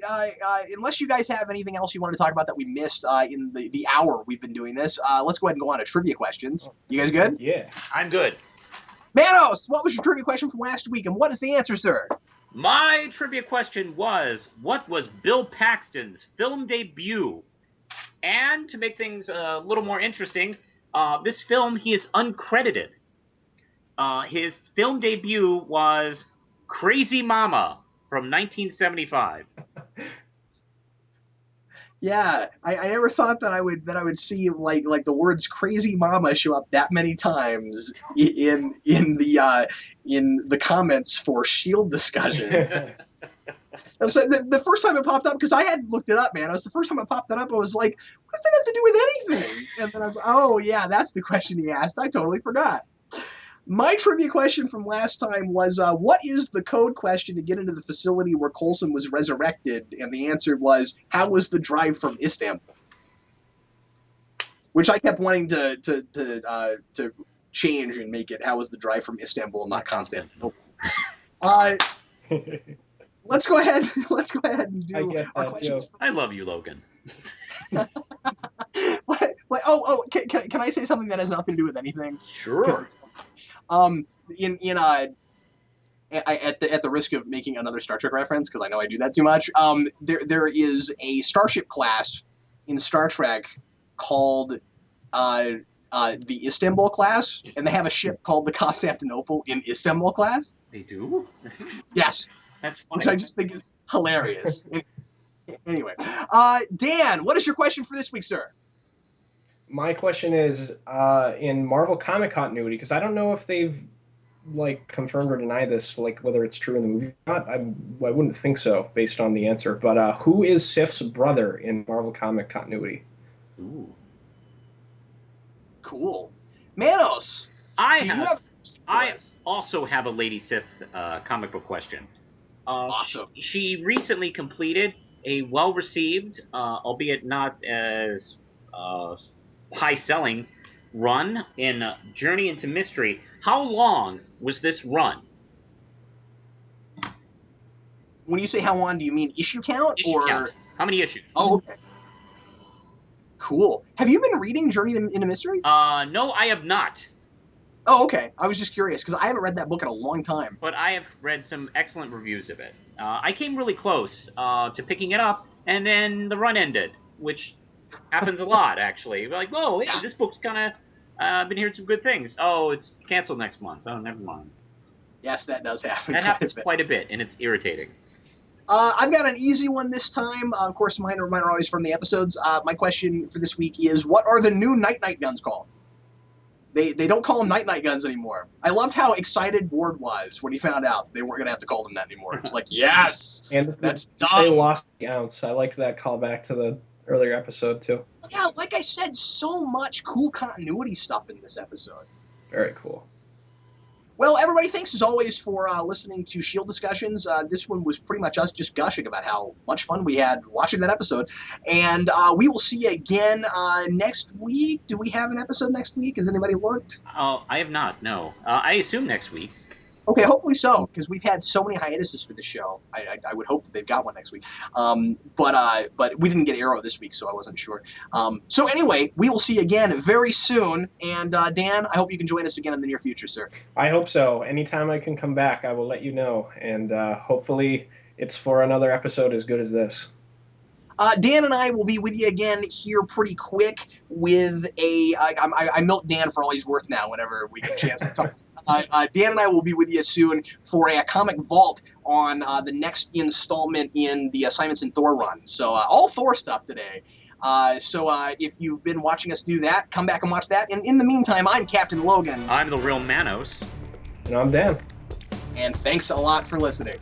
S1: unless you guys have anything else you wanted to talk about that we missed in the hour we've been doing this, let's go ahead and go on to trivia questions. You guys good?
S3: Yeah.
S2: I'm good.
S1: Manos, what was your trivia question from last week, and what is the answer, sir?
S2: My trivia question was, what was Bill Paxton's film debut? And to make things a little more interesting, this film, he is uncredited. His film debut was Crazy Mama from 1975.
S1: Yeah, I never thought that I would see like the words "crazy mama" show up that many times in the comments for Shield discussions. So the first time it popped up, because I hadn't looked it up, man. It was the first time it popped that up. I was like, what does that have to do with anything? And then I was, oh yeah, that's the question he asked. I totally forgot. My trivia question from last time was, what is the code question to get into the facility where Coulson was resurrected? And the answer was, how was the drive from Istanbul? Which I kept wanting to change and make it, how was the drive from Istanbul, not Constantinople. Uh, let's go ahead. Let's go ahead and
S3: I
S1: do
S3: get
S1: our
S3: that
S1: questions.
S3: joke.
S2: I love you, Logan.
S1: Can I say something that has nothing to do with anything?
S2: Sure.
S1: Um, in at the risk of making another Star Trek reference, because I know I do that too much. There is a starship class in Star Trek called the Istanbul class, and they have a ship called the Constantinople in Istanbul class.
S2: They do?
S1: Yes,
S2: That's
S1: which I
S2: funny.
S1: just think is hilarious. Anyway, Dan, what is your question for this week, sir?
S3: My question is, in Marvel comic continuity, because I don't know if they've like confirmed or denied this, like whether it's true in the movie or not. I wouldn't think so based on the answer. But who is Sif's brother in Marvel comic continuity?
S2: Ooh.
S1: Cool. Manos, do you have for
S2: I
S1: us?
S2: also have a Lady Sith comic book question.
S1: Awesome.
S2: She recently completed a well-received, albeit not as high-selling, run in Journey into Mystery. How long was this run?
S1: When you say how long, do you mean issue count
S2: Issue count.
S1: or?
S2: How many issues?
S1: Oh, okay. Cool. Have you been reading Journey into Mystery?
S2: No, I have not.
S1: Oh, okay. I was just curious because I haven't read that book in a long time.
S2: But I have read some excellent reviews of it. I came really close to picking it up, and then the run ended, which happens a lot, actually. Like, whoa, hey,
S1: Yeah.
S2: this book's kind of, I've been hearing some good things. Oh, it's canceled next month. Oh, never mind.
S1: Yes, that does happen
S2: That
S1: quite a
S2: happens
S1: bit.
S2: quite a bit, and it's irritating.
S1: I've got an easy one this time. Of course, mine are always from the episodes. My question for this week is, what are the new night guns called? They don't call them night guns anymore. I loved how excited Ward was when he found out they weren't going to have to call them that anymore. It was like, yes,
S3: And
S1: that's
S3: they
S1: done.
S3: lost the ounce. I liked that callback to the earlier episode too.
S1: Yeah, like I said, so much cool continuity stuff in this episode.
S3: Very cool.
S1: Well, everybody, thanks as always for listening to S.H.I.E.L.D. discussions. This one was pretty much us just gushing about how much fun we had watching that episode. And we will see you again next week. Do we have an episode next week? Has anybody looked?
S2: I have not, no. I assume next week.
S1: Okay, hopefully so, because we've had so many hiatuses for the show. I would hope that they've got one next week. But we didn't get Arrow this week, so I wasn't sure. So anyway, we will see you again very soon. And Dan, I hope you can join us again in the near future, sir.
S3: I hope so. Anytime I can come back, I will let you know. And hopefully it's for another episode as good as this.
S1: Dan and I will be with you again here pretty quick with I milk Dan for all he's worth now whenever we get a chance to talk. Dan and I will be with you soon for a comic vault on the next installment in the Simonson Thor run. So all Thor stuff today. So if you've been watching us do that, come back and watch that. And in the meantime, I'm Captain Logan.
S2: I'm the Real Manos.
S3: And I'm Dan.
S1: And thanks a lot for listening.